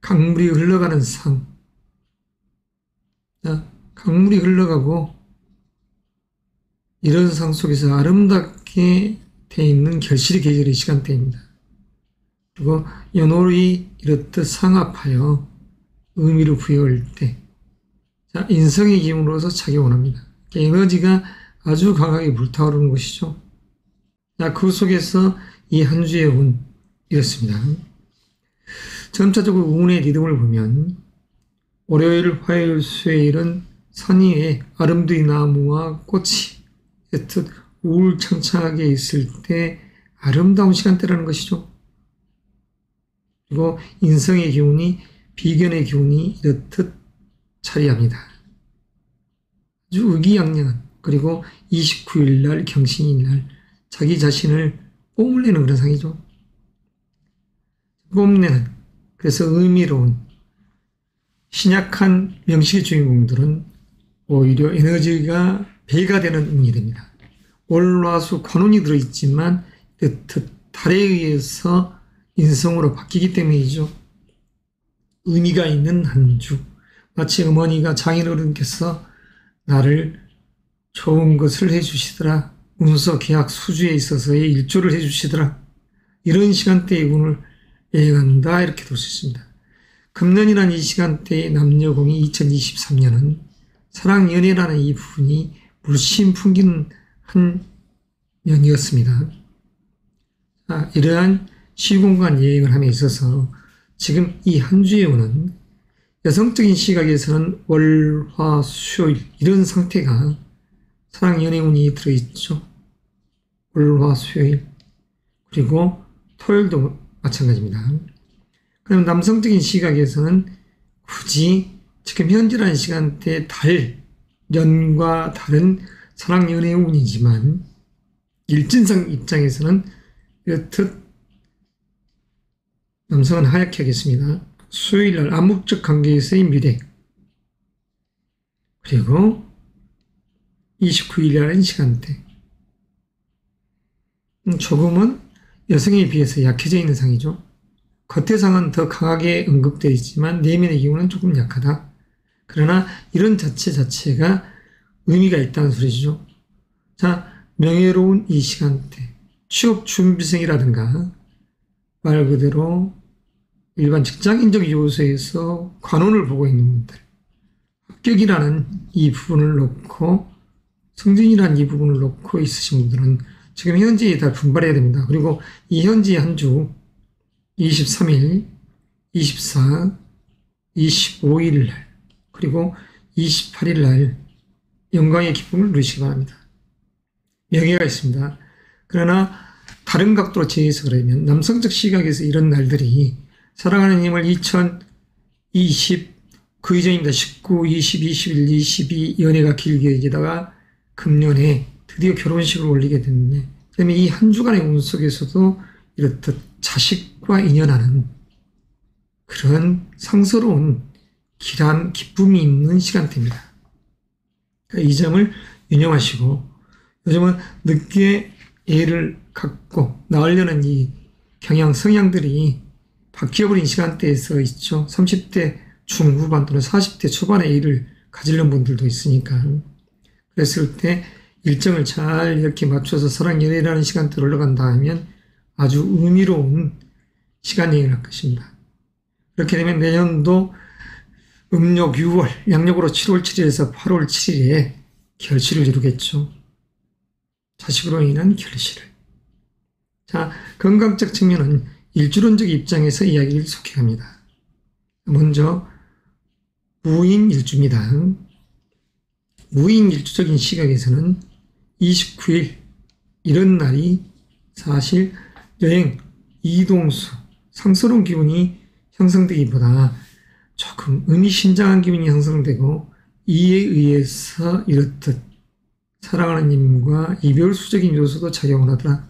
강물이 흘러가는 상, 강물이 흘러가고 이런 상 속에서 아름답게 되어 있는 결실의 계절의 시간대입니다. 그리고 연월이 이렇듯 상합하여 의미를 부여할 때, 자, 인성의 기운으로서 작용을 합니다. 에너지가 아주 강하게 불타오르는 것이죠. 자, 그 속에서 이 한 주의 운, 이렇습니다. 점차적으로 운의 리듬을 보면, 월요일, 화요일, 수요일은 산 위에 아름드리 나무와 꽃이 이렇듯 우울창창하게 있을 때 아름다운 시간대라는 것이죠. 그리고 인성의 기운이 비견의 기운이 이렇듯 차리합니다. 아주 의기양양한, 그리고 29일 날 경신일 날 자기 자신을 뽐내는 그런 상이죠. 뽐내는, 그래서 의미로운 신약한 명식의 주인공들은 오히려 에너지가 배가 되는 운이 됩니다. 월화수 관운이 들어있지만 이렇듯 달에 의해서 인성으로 바뀌기 때문이죠. 의미가 있는 한 주, 마치 어머니가 장인어른께서 나를 좋은 것을 해주시더라, 문서 계약 수주에 있어서의 일조를 해주시더라, 이런 시간대의 운을 여행한다, 이렇게 볼 수 있습니다. 금년이라는 이 시간대의 남녀공이 2023년은 사랑 연애라는 이 부분이 물씬 풍기는 한 년이었습니다. 이러한 시공간 여행을 함에 있어서 지금 이 한 주의 운은 여성적인 시각에서는 월, 화, 수요일 이런 상태가 사랑 연애 운이 들어있죠. 월, 화, 수요일 그리고 토요일도 마찬가지입니다. 그럼 남성적인 시각에서는 굳이 지금 현재라는 시간대에 달, 연과 달은 사랑 연애 운이지만 일진상 입장에서는 이렇듯 남성은 하얗게 하겠습니다. 수요일날 암묵적 관계에서의 미래, 그리고 29일이라는 시간대, 조금은 여성에 비해서 약해져 있는 상이죠. 겉의 상은 더 강하게 언급되어 있지만 내면의 기운은 조금 약하다. 그러나 이런 자체가 의미가 있다는 소리죠. 자, 명예로운 이 시간대, 취업 준비생이라든가 말 그대로 일반 직장인적 요소에서 관원을 보고 있는 분들, 합격이라는 이 부분을 놓고 승진이라는 이 부분을 놓고 있으신 분들은 지금 현재에 다 분발해야 됩니다. 그리고 이 현재 한 주 23일, 24, 25일 날 그리고 28일 날 영광의 기쁨을 누리시기 바랍니다. 명예가 있습니다. 그러나 다른 각도로 제해서 그러면 남성적 시각에서 이런 날들이 사랑하는 님을 2020 그 이전입니다. 19, 20, 21, 22 연애가 길게 이기다가 금년에 드디어 결혼식을 올리게 됐는데 그다음에 이 한 주간의 운 속에서도 이렇듯 자식과 인연하는 그런 상서로운 길한 기쁨이 있는 시간대입니다. 그러니까 이 점을 유념하시고 요즘은 늦게 애를 갖고 낳으려는 이 경향 성향들이 바뀌어버린 시간대에서 있죠. 30대 중후반 또는 40대 초반에 애를 가지려는 분들도 있으니까 그랬을 때 일정을 잘 이렇게 맞춰서 사랑 연애라는 시간대로 올라간다 하면 아주 의미로운 시간 여행을 할 것입니다. 그렇게 되면 내년도 음력 6월, 양력으로 7월 7일에서 8월 7일에 결실을 이루겠죠. 자식으로 인한 결실을. 자, 건강적 측면은 일주론적 입장에서 이야기를 속해갑니다. 먼저 무인일주입니다. 무인일주적인 시각에서는 29일 이런 날이 사실 여행, 이동수, 상스러운 기분이 형성되기보다 조금 의미심장한 기분이 형성되고 이에 의해서 이렇듯 사랑하는 님과 이별수적인 요소도 작용을 하더라.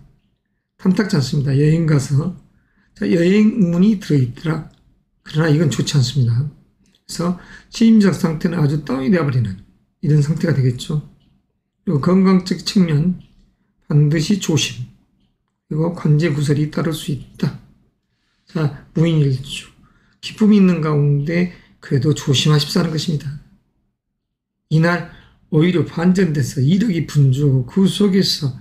탐탁지 않습니다. 여행 가서 여행운이 들어있더라. 그러나 이건 좋지 않습니다. 그래서 심리적 상태는 아주 다운이 되어버리는 이런 상태가 되겠죠. 그리고 건강적 측면 반드시 조심 그리고 관제 구설이 따를 수 있다. 자, 무인일주 기쁨이 있는 가운데 그래도 조심하십사는 것입니다. 이날 오히려 반전돼서 이력이 분주하고 그 속에서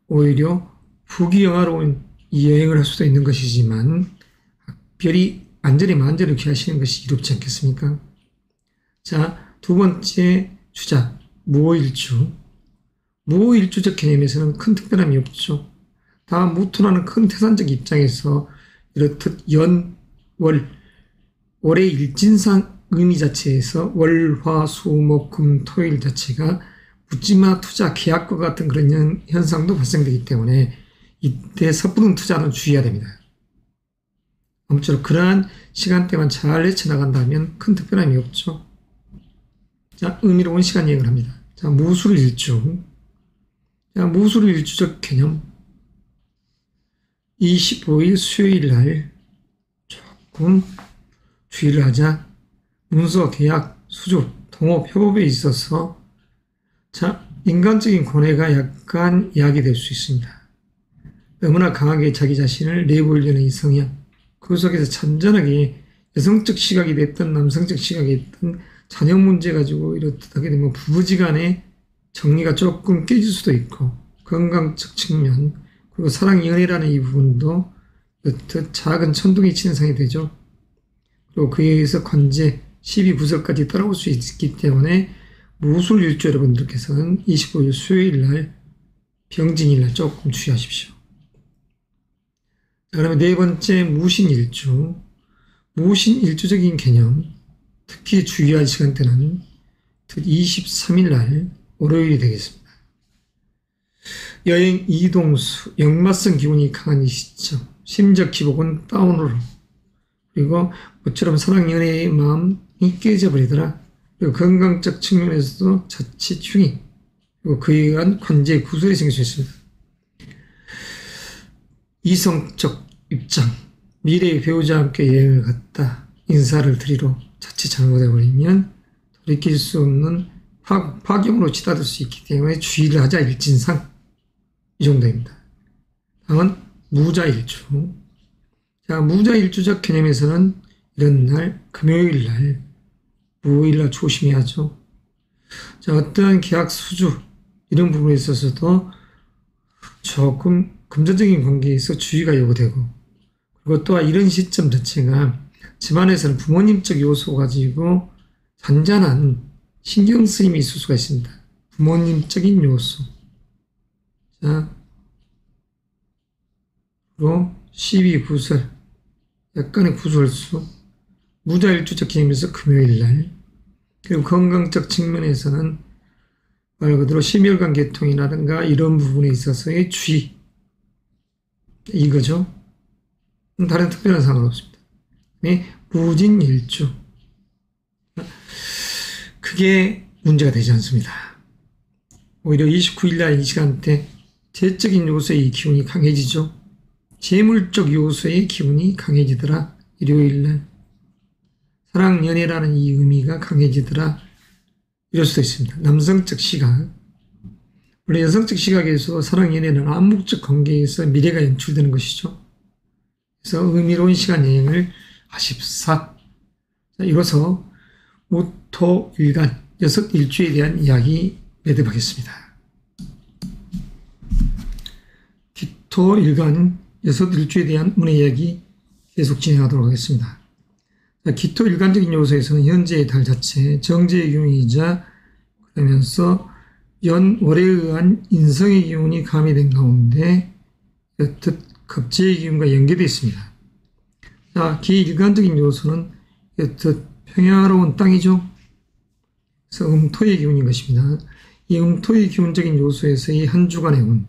오히려 부귀영화로운 이 여행을 할 수도 있는 것이지만 별이 안전히 만전을 귀하시는 것이 이롭지 않겠습니까? 자, 두 번째 주자 무오일주. 무오일주적 개념에서는 큰 특별함이 없죠. 다 무토라는 큰 태산적 입장에서 이렇듯 연, 월, 올해 일진상 의미 자체에서 월, 화, 수, 목, 금, 토일 자체가 묻지마 투자, 계약과 같은 그런 현상도 발생되기 때문에 이때 섣부른 투자는 주의해야 됩니다. 아무쪼록 그러한 시간대만 잘 헤쳐나간다면 큰 특별함이 없죠. 자, 의미로운 시간 여행을 합니다. 자, 무술일주. 자, 무술일주적 개념. 25일 수요일 날 조금 주의를 하자. 문서, 계약, 수주, 동업, 협업에 있어서 자, 인간적인 고뇌가 약간 야기될 수 있습니다. 너무나 강하게 자기 자신을 내보이려는 이 성향, 그 속에서 잔잔하게 여성적 시각이 됐든 남성적 시각이 됐든 자녀 문제 가지고 이렇게 되면 부부지간에 정리가 조금 깨질 수도 있고 건강적 측면 그리고 사랑 연애라는 이 부분도 이렇듯 작은 천둥이 치는 상이 되죠. 그리고 그에 의해서 관제, 시비, 구설까지 따라올 수 있기 때문에 무술일주 여러분들께서는 25일 수요일 날 병진일 날 조금 주의하십시오. 자, 그러면 네 번째 무신일주. 무신일주적인 개념, 특히 주의할 시간대는 23일 날 월요일이 되겠습니다. 여행, 이동수, 역마성 기운이 강한 이 시점, 심적 기복은 다운으로 그리고 모처럼 사랑 연애의 마음이 깨져버리더라. 그리고 건강적 측면에서도 자칫 흉이 그리고 그에 의한 관제 구설이 생길 수 있습니다. 이성적 입장, 미래의 배우자와 함께 여행을 갔다 인사를 드리러 자칫 잘못해버리면 돌이킬 수 없는 파경으로 치닫을 수 있기 때문에 주의를 하자. 일진상 이 정도입니다. 다음은 무자일주. 자, 무자일주적 개념에서는 이런 날 금요일 날 무오일 날 조심해야죠. 자, 어떠한 계약 수주 이런 부분에 있어서도 조금 금전적인 관계에서 주의가 요구되고 그리고 또한 이런 시점 자체가 집안에서는 부모님적 요소 가지고 잔잔한 신경 쓰임이 있을 수가 있습니다. 부모님적인 요소. 자, 그리고 시비 구설, 약간의 구설수, 무자일주적 기념에서 금요일날, 그리고 건강적 측면에서는 말 그대로 심혈관 계통이라든가 이런 부분에 있어서의 주의, 이거죠. 다른 특별한 상관 없습니다. 네, 무진일주. 그게 문제가 되지 않습니다. 오히려 29일날 이 시간대 재적인 요소의 기운이 강해지죠. 재물적 요소의 기운이 강해지더라. 일요일날 사랑, 연애라는 이 의미가 강해지더라. 이럴 수도 있습니다. 남성적 시각. 원래 여성적 시각에서 사랑, 연애는 암묵적 관계에서 미래가 연출되는 것이죠. 그래서 의미로운 시간 여행을 하십사. 자, 이로써 무토일간 6일주에 대한 이야기 매듭하겠습니다. 기토일간 6일주에 대한 운의 이야기 계속 진행하도록 하겠습니다. 자, 기토일간적인 요소에서는 현재의 달 자체, 정제의 기운이자 그러면서 연월에 의한 인성의 기운이 가미된 가운데 여튼 겁재의 기운과 연계되어 있습니다. 자, 기일간적인 요소는 여튼 평야로운 땅이죠. 그래서 음토의 기운인 것입니다. 이 음토의 기운적인 요소에서의 한 주간의 운,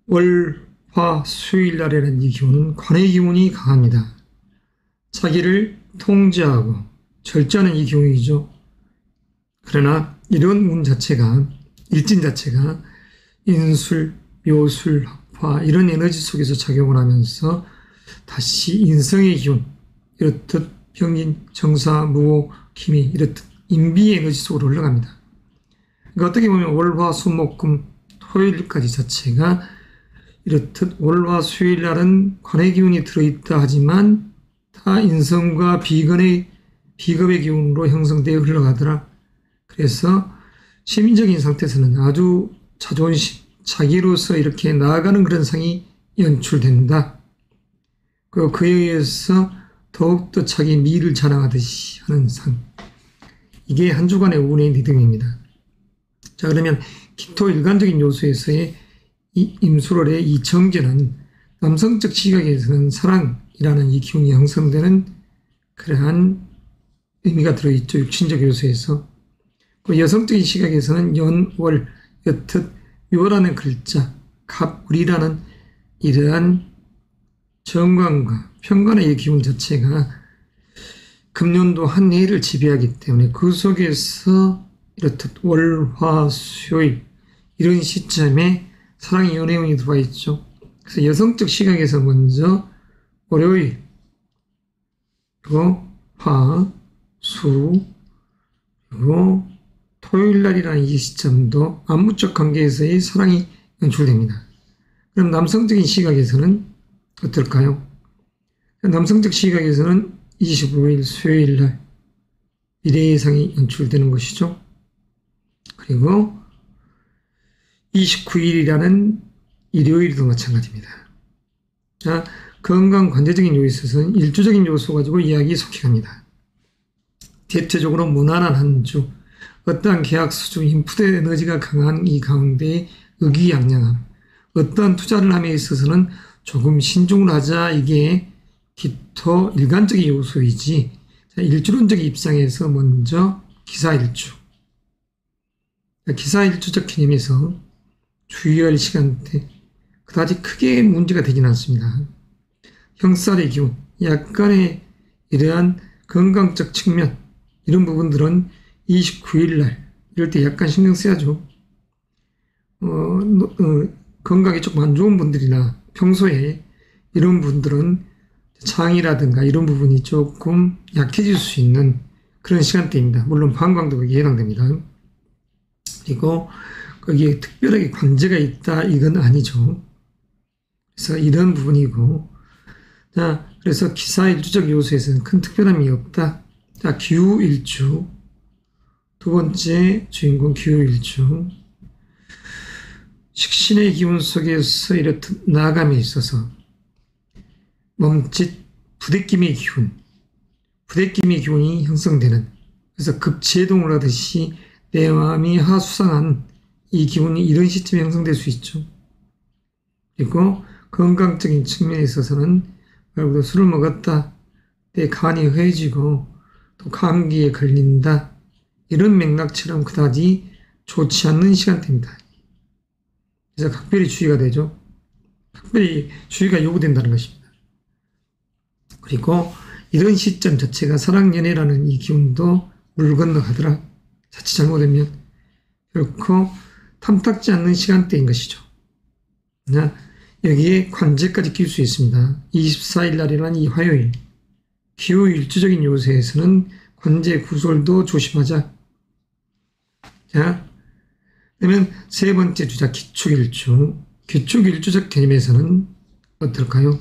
월, 화, 수요일 날에는 이 기운은 관의 기운이 강합니다. 자기를 통제하고 절제하는 이 기운이죠. 그러나 이런 운 자체가, 일진 자체가 인술, 묘술, 화 이런 에너지 속에서 작용을 하면서 다시 인성의 기운, 이렇듯 병인, 정사, 무호, 기미 이렇듯 인비의 에너지 속으로 흘러갑니다. 그러니까 어떻게 보면 월, 화, 수, 목, 금, 토요일까지 자체가 이렇듯 월, 화, 수요일 날은 관의 기운이 들어있다 하지만 다 인성과 비겁의 기운으로 형성되어 흘러가더라. 그래서 시민적인 상태에서는 아주 자존심, 자기로서 이렇게 나아가는 그런 상이 연출된다. 그리고 그에 의해서 더욱더 자기 미를 자랑하듯이 하는 상. 이게 한 주간의 운의 리듬입니다. 자, 그러면 기토 일간적인 요소에서의 이 임술월의 이 정제는 남성적 시각에서는 사랑이라는 이 기운이 형성되는 그러한 의미가 들어있죠. 육신적 요소에서. 그 여성적인 시각에서는 연, 월, 여튼, 묘라는 글자, 갑, 을이라는 이러한 정관과 편관의 기운 자체가 금년도 한 해를 지배하기 때문에 그 속에서 이렇듯 월, 화, 수요일 이런 시점에 사랑의 연애운이 들어와 있죠. 그래서 여성적 시각에서 먼저 월요일, 그리고 화, 수, 그리고 토요일 날이라는 이 시점도 안무적 관계에서의 사랑이 연출됩니다. 그럼 남성적인 시각에서는 어떨까요? 남성적 시각에서는 25일 수요일 날 미래의 상이 연출되는 것이죠. 그리고 29일이라는 일요일도 마찬가지입니다. 자, 건강 관계적인 요소에서는 일주적인 요소 가지고 이야기 속해갑니다. 대체적으로 무난한 한 주, 어떠한 계약 수주, 인풋의 에너지가 강한 이 가운데의 의기양양함, 어떠한 투자를 함에 있어서는 조금 신중을 하자, 이게 기토 일간적인 요소이지. 자, 일주론적인 입장에서 먼저 기사일주. 기사일주적 개념에서 주의할 시간대 그다지 크게 문제가 되지는 않습니다. 형살의 기운, 약간의 이러한 건강적 측면 이런 부분들은 29일 날 이럴 때 약간 신경 써야죠. 건강이 조금 안 좋은 분들이나 평소에 이런 분들은 장이라든가 이런 부분이 조금 약해질 수 있는 그런 시간대입니다. 물론 방광도 거기에 해당됩니다. 그리고 거기에 특별하게 관제가 있다 이건 아니죠. 그래서 이런 부분이고, 자, 그래서 기사일주적 요소에서는 큰 특별함이 없다. 자, 기후일주 두 번째 주인공 기후일주, 식신의 기운 속에서 이렇듯 나아감에 있어서 멈칫 부대낌의 기운이 형성되는, 그래서 급제동을 하듯이 내 마음이 하수상한 이 기운이 이런 시점에 형성될 수 있죠. 그리고 건강적인 측면에 있어서는 말 그대로 술을 먹었다, 내 간이 허해지고 또 감기에 걸린다, 이런 맥락처럼 그다지 좋지 않는 시간대입니다. 그래서 각별히 주의가 되죠. 각별히 주의가 요구된다는 것입니다. 그리고 이런 시점 자체가 사랑연애라는 이 기운도 물 건너가더라. 자칫 잘못하면 결코 탐탁지 않는 시간대인 것이죠. 여기에 관제까지 낄 수 있습니다. 24일 날이라는 이 화요일, 기후일주적인 요소에서는 관제 구설도 조심하자. 자, 그러면 세 번째 주자 기축일주. 기축일주적 개념에서는 어떨까요?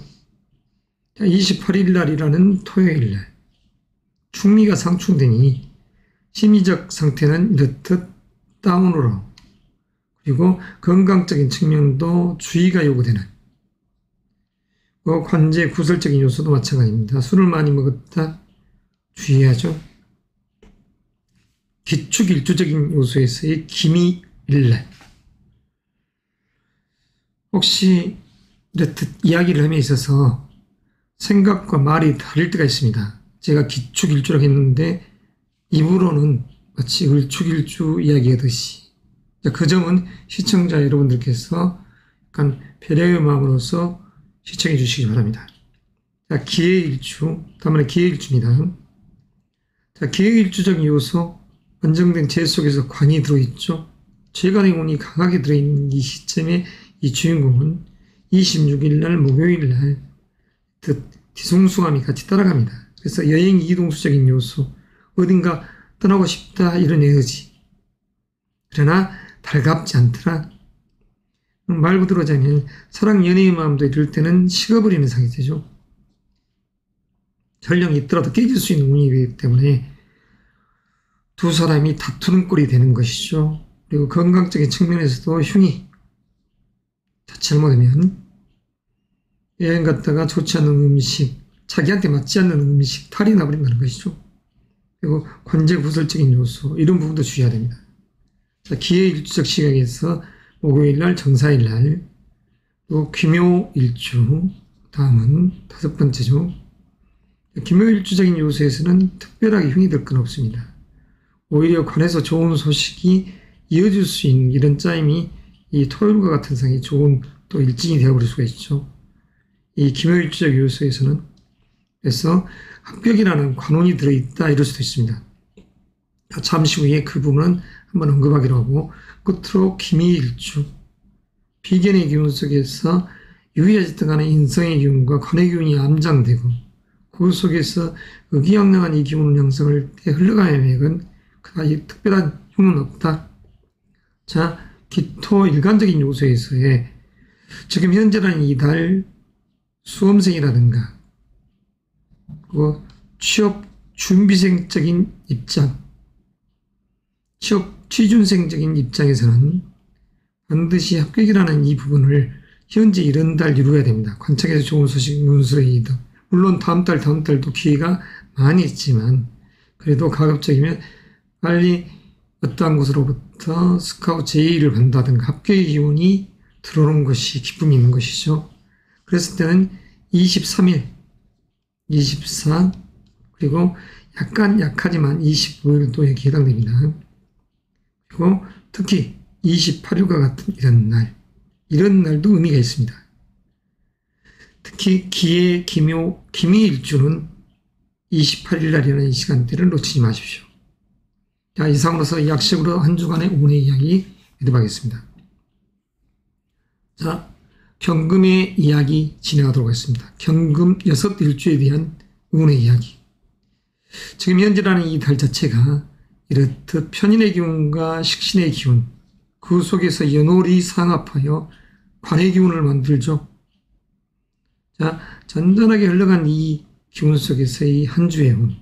28일 날이라는 토요일 날, 충미가 상충되니 심리적 상태는 이렇듯 다운으로, 그리고 건강적인 측면도 주의가 요구되는, 관제 구설적인 요소도 마찬가지입니다. 술을 많이 먹었다, 주의하죠. 기축일주적인 요소에서의 기미일날, 혹시 이렇듯 이야기를 함에 있어서 생각과 말이 다를 때가 있습니다. 제가 기축일주라고 했는데 입으로는 마치 을축일주 이야기하듯이, 그 점은 시청자 여러분들께서 약간 배려의 마음으로서 시청해 주시기 바랍니다. 자, 기해일주, 다음에 기해일주입니다. 자, 기해일주적인 요소, 안정된 재 속에서 관이 들어있죠. 재간의 운이 강하게 들어있는 이 시점에 이 주인공은 26일 날 목요일 날 뒤숭숭함이 같이 따라갑니다. 그래서 여행 이동수적인 요소, 어딘가 떠나고 싶다, 이런 에너지. 그러나 달갑지 않더라. 말 그대로 하자면 사랑 연애의 마음도 이럴 때는 식어버리는 상이 되죠. 설령 있더라도 깨질 수 있는 운이기 때문에 두 사람이 다투는 꼴이 되는 것이죠. 그리고 건강적인 측면에서도 흉이, 잘못하면 여행 갔다가 좋지 않은 음식, 자기한테 맞지 않는 음식, 탈이 나버린다는 것이죠. 그리고 관제 구설적인 요소, 이런 부분도 주의해야 됩니다. 자, 기해일주적 시각에서 목요일 날, 정사일 날, 또 귀묘일주, 다음은 다섯 번째죠. 귀묘일주적인 요소에서는 특별하게 흉이 될 건 없습니다. 오히려 관에서 좋은 소식이 이어질 수 있는 이런 짜임이 이 토요일과 같은 상이 좋은 또 일진이 되어버릴 수가 있죠. 이 기묘일주적 요소에서는 그래서 합격이라는 관운이 들어있다, 이럴 수도 있습니다. 잠시 후에 그 부분은 한번 언급하기로 하고, 끝으로 기미일주, 비견의 기운 속에서 유의하셨던 간의 인성의 기운과 관의 기운이 암장되고, 그 속에서 의기양양한 이 기운 형성을 때 흘러가는 맥은 그다지 특별한 흉은 없다. 자, 기토 일간적인 요소에서의 지금 현재라는 이달 수험생이라든가 그 취업 준비생적인 입장, 취업 취준생적인 입장에서는 반드시 합격이라는 이 부분을 현재 이런 달 이루어야 됩니다. 관청에서 좋은 소식, 문서이득. 물론 다음 달도 기회가 많이 있지만 그래도 가급적이면 빨리 어떠한 곳으로부터 스카우트 제의를 받는다든가 합격의 기운이 들어오는 것이 기쁨이 있는 것이죠. 그랬을 때는 23일, 24, 그리고 약간 약하지만 25일도 여기 해당됩니다. 그리고 특히 28일과 같은 이런 날도 의미가 있습니다. 특히 기해, 기묘, 기미일주는 28일 날이라는 이 시간대를 놓치지 마십시오. 자, 이상으로서 약식으로 한 주간의 운의 이야기 해드리겠습니다. 자, 경금의 이야기 진행하도록 하겠습니다. 경금 6일주에 대한 운의 이야기. 지금 현재라는 이 달 자체가 이렇듯 편인의 기운과 식신의 기운, 그 속에서 연월이 상합하여 관의 기운을 만들죠. 자, 잔잔하게 흘러간 이 기운 속에서 이 한 주의 운,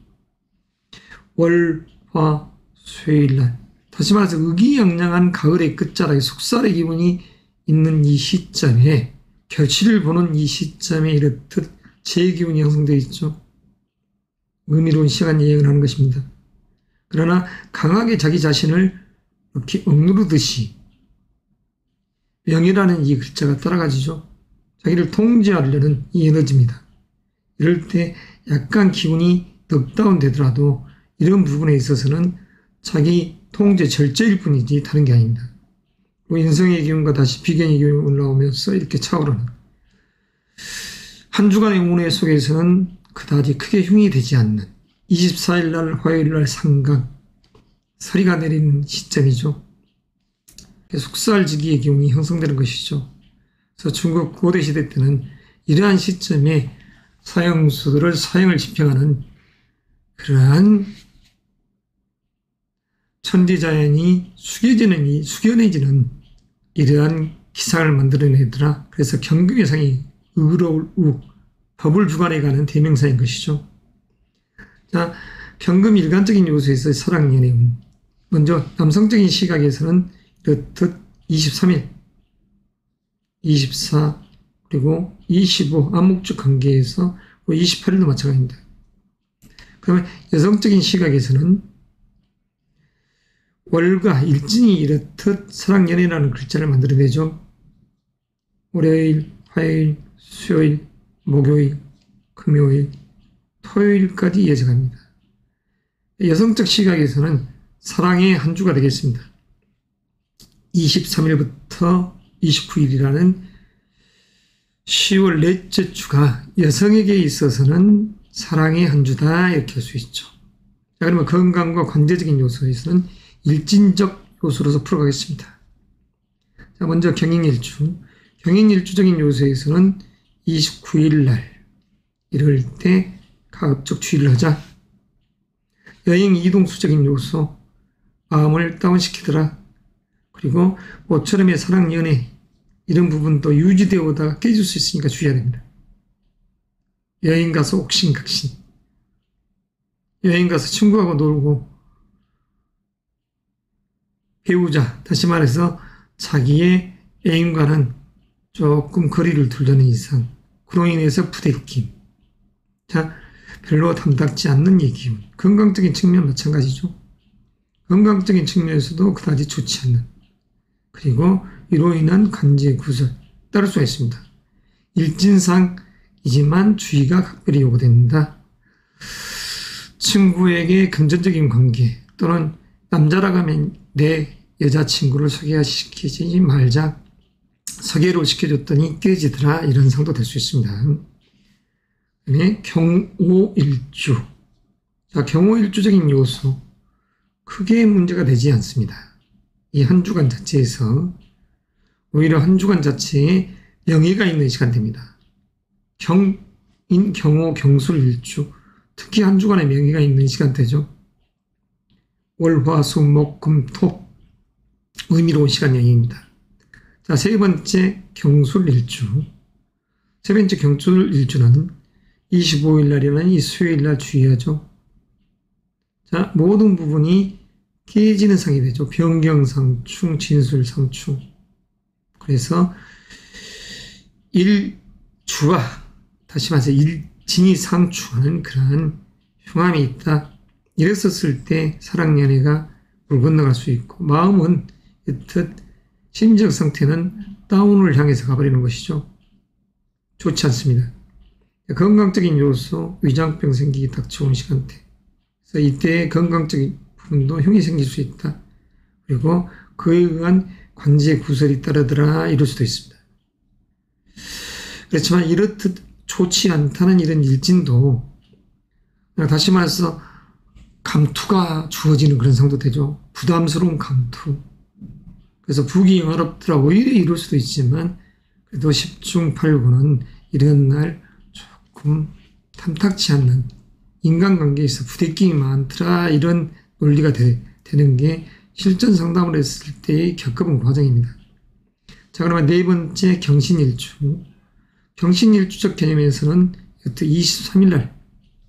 월, 화, 수요일날, 다시 말해서 의기양양한 가을의 끝자락에 속살의 기운이 있는 이 시점에, 결실을 보는 이 시점에 이렇듯 제 기운이 형성되어 있죠. 의미로운 시간 여행을 하는 것입니다. 그러나 강하게 자기 자신을 이렇게 억누르듯이 명이라는 이 글자가 따라가지죠. 자기를 통제하려는 이 에너지입니다. 이럴 때 약간 기운이 넉다운 되더라도 이런 부분에 있어서는 자기 통제 절제일 뿐이지 다른 게 아닙니다. 인성의 기운과 다시 비견의 기운이 올라오면서 이렇게 차오르는 한 주간의 운해 속에서는 그다지 크게 흉이 되지 않는 24일 날 화요일 날 상강 서리가 내리는 시점이죠. 숙살지기의 기운이 형성되는 것이죠. 그래서 중국 고대 시대 때는 이러한 시점에 사형수들을 사형을 집행하는 그러한 천지자연이 숙연해지는 이러한 기상을 만들어내더라. 그래서 경금의 상이 의로울 우, 법을 주관해가는 대명사인 것이죠. 자, 경금 일간적인 요소에서 사랑연애운. 먼저 남성적인 시각에서는 이렇듯 23일, 24, 그리고 25 암묵적 관계에서 28일도 마찬가지입니다. 그러면 여성적인 시각에서는 월과 일진이 이렇듯 사랑연애라는 글자를 만들어내죠. 월요일, 화요일, 수요일, 목요일, 금요일, 토요일까지 이어져갑니다. 여성적 시각에서는 사랑의 한 주가 되겠습니다. 23일부터 29일이라는 10월 넷째 주가 여성에게 있어서는 사랑의 한 주다 이렇게 할 수 있죠. 자, 그러면 건강과 관계적인 요소에서는 일진적 요소로서 풀어가겠습니다. 자, 먼저 경인일주. 경인일주적인 요소에서는 29일 날 이럴 때 가급적 주의를 하자. 여행 이동수적인 요소, 마음을 다운시키더라. 그리고 모처럼의 사랑 연애 이런 부분도 유지되어 오다가 깨질 수 있으니까 주의해야 됩니다. 여행 가서 옥신각신, 여행 가서 친구하고 놀고 배우자, 다시 말해서 자기의 애인과는 조금 거리를 두려는 이상 그로 인해서 부대낌, 자, 별로 탐탁지 않는 이 기운. 건강적인 측면 마찬가지죠. 건강적인 측면에서도 그다지 좋지 않는, 그리고 이로 인한 관제 구설 따를 수가 있습니다. 일진상이지만 주의가 각별히 요구된다. 친구에게 금전적인 관계 또는 남자라고 하면 내 여자친구를 소개시키지 말자. 소개로 시켜줬더니 깨지더라. 이런 상도 될 수 있습니다. 그다음에 경오일주. 자, 경오일주적인 요소 크게 문제가 되지 않습니다. 이 한 주간 자체에서 오히려 한 주간 자체에 명예가 있는 시간대입니다. 경인, 경오, 경술 일주 특히 한 주간에 명예가 있는 시간대죠. 월, 화, 수, 목, 금, 토 의미로운 시간 여행입니다. 자, 세 번째 경술 일주. 세 번째 경술 일주는 25일 날이라는 이 수요일 날 주의하죠. 자, 모든 부분이 깨지는 상이 되죠. 변경상충, 진술상충. 그래서 일주와 다시 말해서 일진이 상충하는 그러한 흉함이 있다. 이랬었을 때 사랑연애가 물 건너갈 수 있고 마음은 여튼 심리적 상태는 다운을 향해서 가버리는 것이죠. 좋지 않습니다. 건강적인 요소, 위장병 생기기 딱 좋은 시간대. 그래서 이때 건강적인 부분도 흉이 생길 수 있다. 그리고 그에 의한 관제 구설이 따르더라 이럴 수도 있습니다. 그렇지만 이렇듯 좋지 않다는 이런 일진도 다시 말해서 감투가 주어지는 그런 상도 되죠. 부담스러운 감투. 그래서 부귀 영화롭더라 오히려 이럴 수도 있지만 그래도 10중 8구는 이런 날 조금 탐탁지 않는 인간관계에서 부대낌이 많더라 이런 논리가 되는 게 실전 상담을 했을 때의 겪어본 과정입니다. 자, 그러면 네 번째 경신일주. 경신일주적 개념에서는 23일 날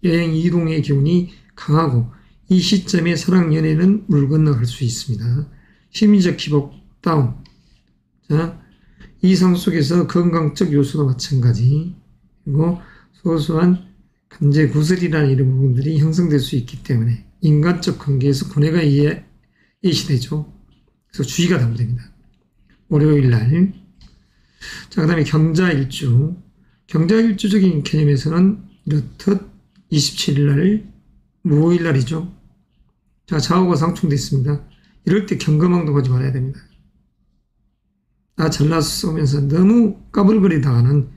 여행 이동의 기운이 강하고 이 시점에 사랑 연애는 물 건너갈 수 있습니다. 심리적 기복 다운. 자, 이 상 속에서 건강적 요소도 마찬가지. 그리고 소소한 관제 구설이라는 이런 부분들이 형성될 수 있기 때문에 인간적 관계에서 고뇌가 예시되죠. 그래서 주의가 담됩니다. 월요일 날. 자, 그 다음에 경자일주. 경자일주적인 개념에서는 이렇듯 27일 날 무오일 날이죠. 자, 좌우가 상충됐습니다. 이럴 때 경거망동하지 말아야 됩니다. 나 잘났어 오면서 너무 까불거리다가는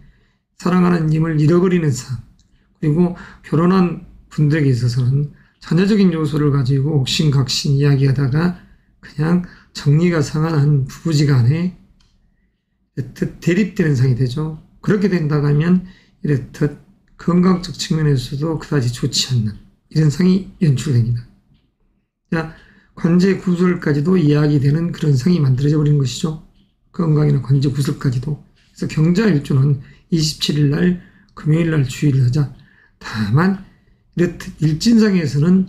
사랑하는 님을 잃어버리는 삶, 그리고 결혼한 분들에게 있어서는 자녀적인 요소를 가지고 옥신각신 이야기하다가 그냥 정리가 상하는 부부지간에 이렇듯 대립되는 상이 되죠. 그렇게 된다고 하면 이렇듯 건강적 측면에서도 그다지 좋지 않는 이런 상이 연출됩니다. 자, 관제 구설까지도 이야기되는 그런 상이 만들어져 버리는 것이죠. 건강이나 관제 구설까지도. 그래서 경자일주는 27일 날 금요일 날 주의를 하자. 다만 이렇듯 일진상에서는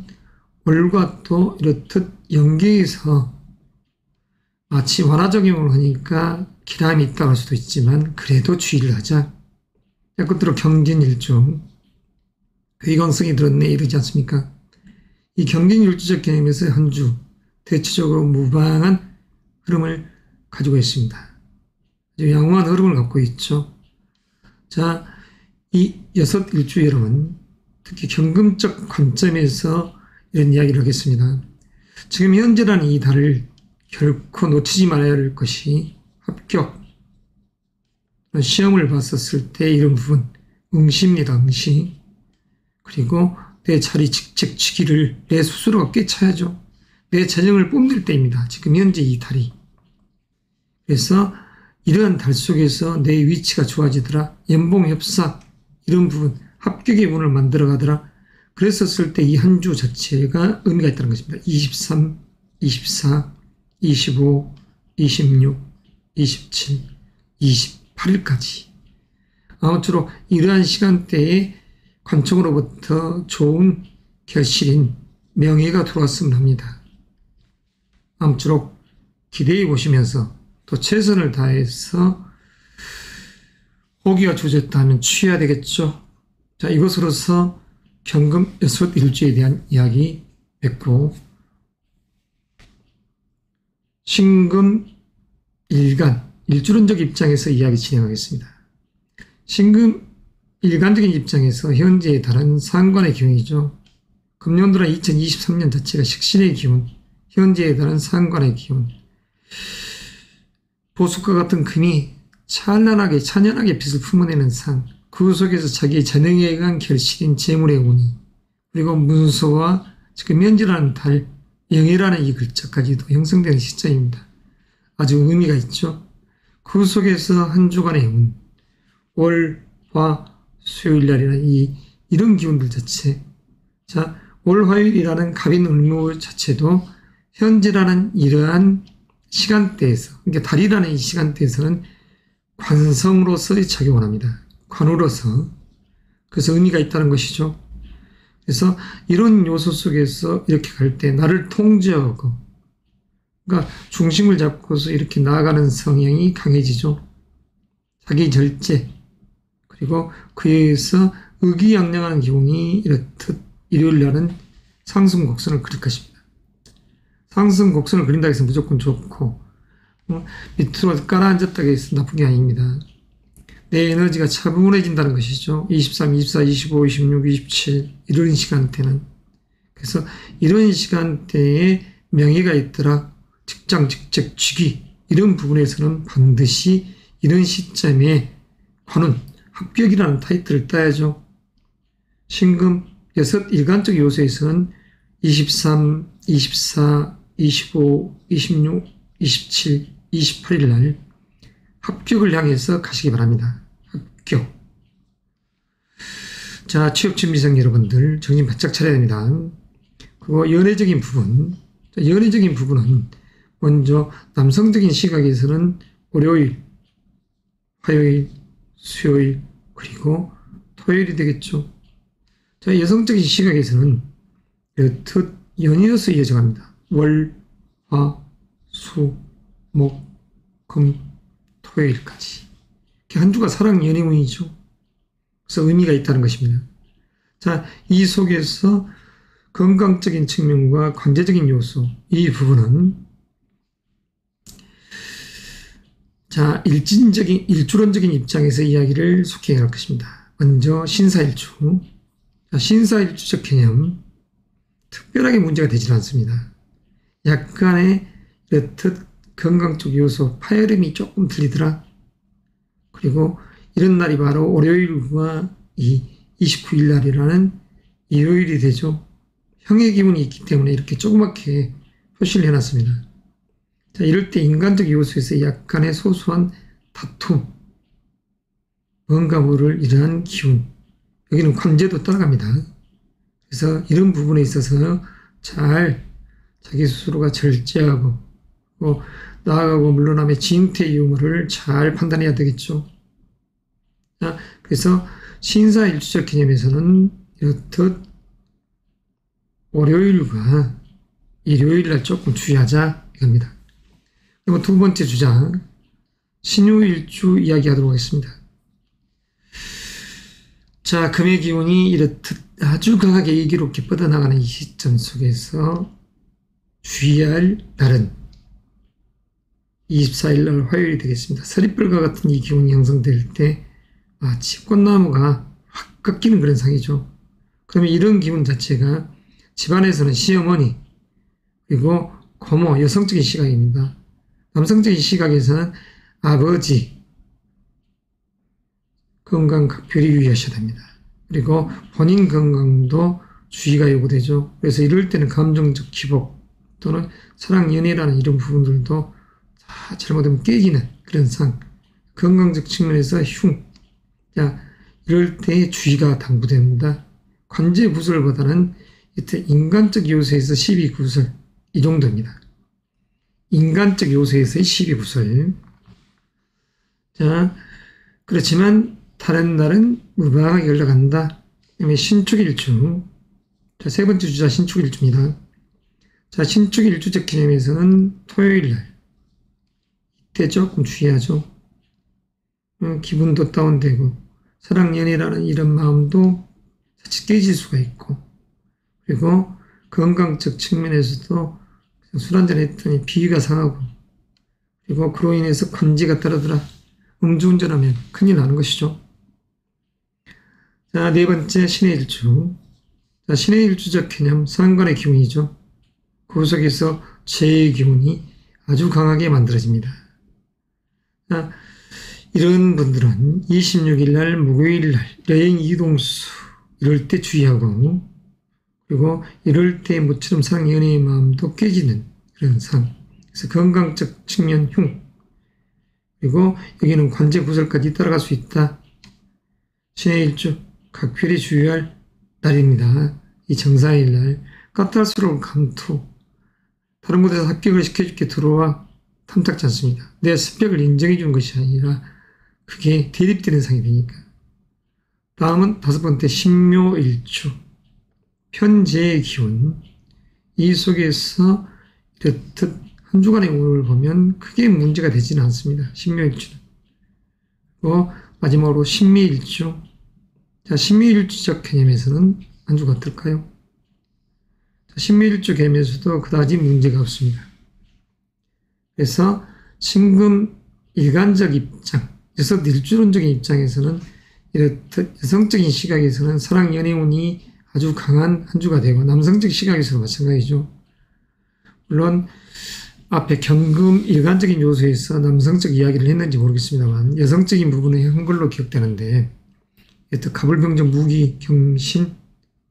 월과 또 이렇듯 연계해서 마치 완화적용을 하니까 기람이 있다고 할 수도 있지만 그래도 주의를 하자. 끝으로 경진일주. 괴건성이 들었네 이러지 않습니까? 이 경진일주적 개념에서 한 주 대체적으로 무방한 흐름을 가지고 있습니다. 양호한 흐름을 갖고 있죠. 자, 이 6일주 여러분, 특히 경금적 관점에서 이런 이야기를 하겠습니다. 지금 현재라는 이 달을 결코 놓치지 말아야 할 것이 합격, 시험을 봤었을 때 이런 부분, 응시입니다. 응시. 그리고 내 자리 직책치기를 내 스스로가 꿰차야죠. 내 재능을 뽐낼 때입니다. 지금 현재 이 달이. 그래서 이러한 달 속에서 내 위치가 좋아지더라. 연봉협상 이런 부분 합격의 문을 만들어가더라. 그랬었을 때 이 한 주 자체가 의미가 있다는 것입니다. 23, 24, 25, 26, 27, 28일까지. 아무쪼록 이러한 시간대에 관청으로부터 좋은 결실인 명예가 들어왔으면 합니다. 아무쪼록 기대해 보시면서 또 최선을 다해서 호기가 조졌다면 취해야 되겠죠. 자, 이것으로서 경금 6일주에 대한 이야기 맺고 신금 일간, 일주론적 입장에서 이야기 진행하겠습니다. 신금 일간적인 입장에서 현재의 달은 상관의 기운이죠. 금년도는 2023년 자체가 식신의 기운, 현재의 달은 상관의 기운. 보석과 같은 금이 찬란하게 찬연하게 빛을 품어내는 상, 그 속에서 자기의 재능에 의한 결실인 재물의 운이, 그리고 문서와 지금 현재라는 달, 영예라는 이 글자까지도 형성되는 시점입니다. 아주 의미가 있죠. 그 속에서 한 주간의 운, 월, 화, 수요일날이라는 이런 기운들 자체. 자, 월, 화요일이라는 갑인 을무 자체도 현재라는 이러한 시간대에서, 그러니까 달이라는 이 시간대에서는 관성으로서의 작용을 합니다. 관으로서. 그래서 의미가 있다는 것이죠. 그래서 이런 요소 속에서 이렇게 갈 때 나를 통제하고, 그러니까 중심을 잡고서 이렇게 나아가는 성향이 강해지죠. 자기 절제, 그리고 그에 의해서 의기양양하는 기운이 이렇듯 일요일날은 상승 곡선을 그릴 것입니다. 상승 곡선을 그린다고 해서 무조건 좋고, 밑으로 깔아앉았다고 해서 나쁜 게 아닙니다. 내 에너지가 차분해진다는 것이죠. 23, 24, 25, 26, 27 이런 시간대는. 그래서 이런 시간대에 명예가 있더라. 직장, 직책, 직위 이런 부분에서는 반드시 이런 시점에 관운, 합격이라는 타이틀을 따야죠. 신금 6 일간적 요소에서는 23, 24, 25, 26, 27, 28일 날 합격을 향해서 가시기 바랍니다. 합격. 자, 취업준비생 여러분들 정신 바짝 차려야 됩니다. 그리고 연애적인 부분. 연애적인 부분은 먼저 남성적인 시각에서는 월요일, 화요일, 수요일, 그리고 토요일이 되겠죠. 자, 여성적인 시각에서는 여튼 연이어서 이어져갑니다. 월, 화, 수, 목, 금, 토요일까지. 한 주가 사랑 연애운이죠. 그래서 의미가 있다는 것입니다. 자, 이 속에서 건강적인 측면과 관계적인 요소, 이 부분은 자, 일주론적인 입장에서 이야기를 속해 갈 것입니다. 먼저 신사일주. 자, 신사일주적 개념, 특별하게 문제가 되지 않습니다. 약간의 이렇듯 건강적 요소, 파열음이 조금 들리더라. 그리고 이런 날이 바로 월요일과 이 29일 날이라는 일요일이 되죠. 형의 기운이 있기 때문에 이렇게 조그맣게 표시를 해놨습니다. 자, 이럴 때 인간적 요소에서 약간의 소소한 다툼, 뭔가 모를 이러한 기운, 여기는 관제도 따라갑니다. 그래서 이런 부분에 있어서 잘 자기 스스로가 절제하고 나아가고 물러남의 징태 유무를 잘 판단해야 되겠죠. 자, 그래서 신사일주적 개념에서는 이렇듯 월요일과 일요일 날 조금 주의하자 이겁니다. 그리고 두 번째 주장, 신유일주 이야기하도록 하겠습니다. 자, 금의 기운이 이렇듯 아주 강하게 이기롭게 뻗어나가는 이 시점 속에서 주의할 날은 24일 날 화요일이 되겠습니다. 서리불과 같은 이 기운이 형성될 때 마치 꽃나무가 확 꺾이는 그런 상이죠. 그러면 이런 기운 자체가 집안에서는 시어머니, 그리고 고모, 여성적인 시각입니다. 남성적인 시각에서는 아버지, 건강 각별히 유의하셔야 됩니다. 그리고 본인 건강도 주의가 요구되죠. 그래서 이럴 때는 감정적 기복 또는 사랑, 연애라는 이런 부분들도 다 잘못하면 깨지는 그런 상, 건강적 측면에서 흉. 자, 이럴 때 주의가 당부됩니다. 관제 구설보다는 이때 인간적 요소에서 12구설, 이 정도입니다. 인간적 요소에서의 12구설. 자, 그렇지만 다른 날은 무방하게 흘러간다. 그다음에 신축일주. 자, 세 번째 주자 신축일주입니다. 자, 신축일주적 개념에서는 토요일 날. 이때 조금 주의하죠. 기분도 다운되고, 사랑, 연애라는 이런 마음도 사실 깨질 수가 있고, 그리고 건강적 측면에서도 술 한잔 했더니 비위가 상하고, 그리고 그로 인해서 관제가 떨어더라. 음주운전하면 큰일 나는 것이죠. 자, 네 번째 신의 일주. 자, 신의 일주적 개념, 상관의 기운이죠. 그 속에서 죄의 기운이 아주 강하게 만들어집니다. 자, 이런 분들은 26일 날, 목요일 날, 여행 이동수, 이럴 때 주의하고, 그리고 이럴 때 모처럼 사랑, 연애의 마음도 깨지는 그런 상. 그래서 건강적 측면 흉. 그리고 여기는 관제 구설까지 따라갈 수 있다. 신의 일주, 각별히 주의할 날입니다. 이 정사일 날, 까탈스러운 감투. 다른 곳에서 합격을 시켜줄게 들어와 탐탁지 않습니다. 내 스펙을 인정해 준 것이 아니라 그게 대립되는 상이 되니까. 다음은 다섯 번째 신묘일주. 편재의 기운. 이 속에서 이렇듯 한 주간의 운을 보면 크게 문제가 되지는 않습니다. 신묘일주는. 그리고 마지막으로 신미일주. 자, 신미일주적 개념에서는 한 주가 어떨까요? 자, 신미일주 개념에서도 그다지 문제가 없습니다. 그래서 신금 일간적 입장, 여섯 일주론적인 입장에서는 이렇듯 여성적인 시각에서는 사랑, 연애운이 아주 강한 한 주가 되고, 남성적 시각에서도 마찬가지죠. 물론 앞에 경금 일간적인 요소에서 남성적 이야기를 했는지 모르겠습니다만 여성적인 부분은 한글로 기억되는데, 또 가불병정 무기 경신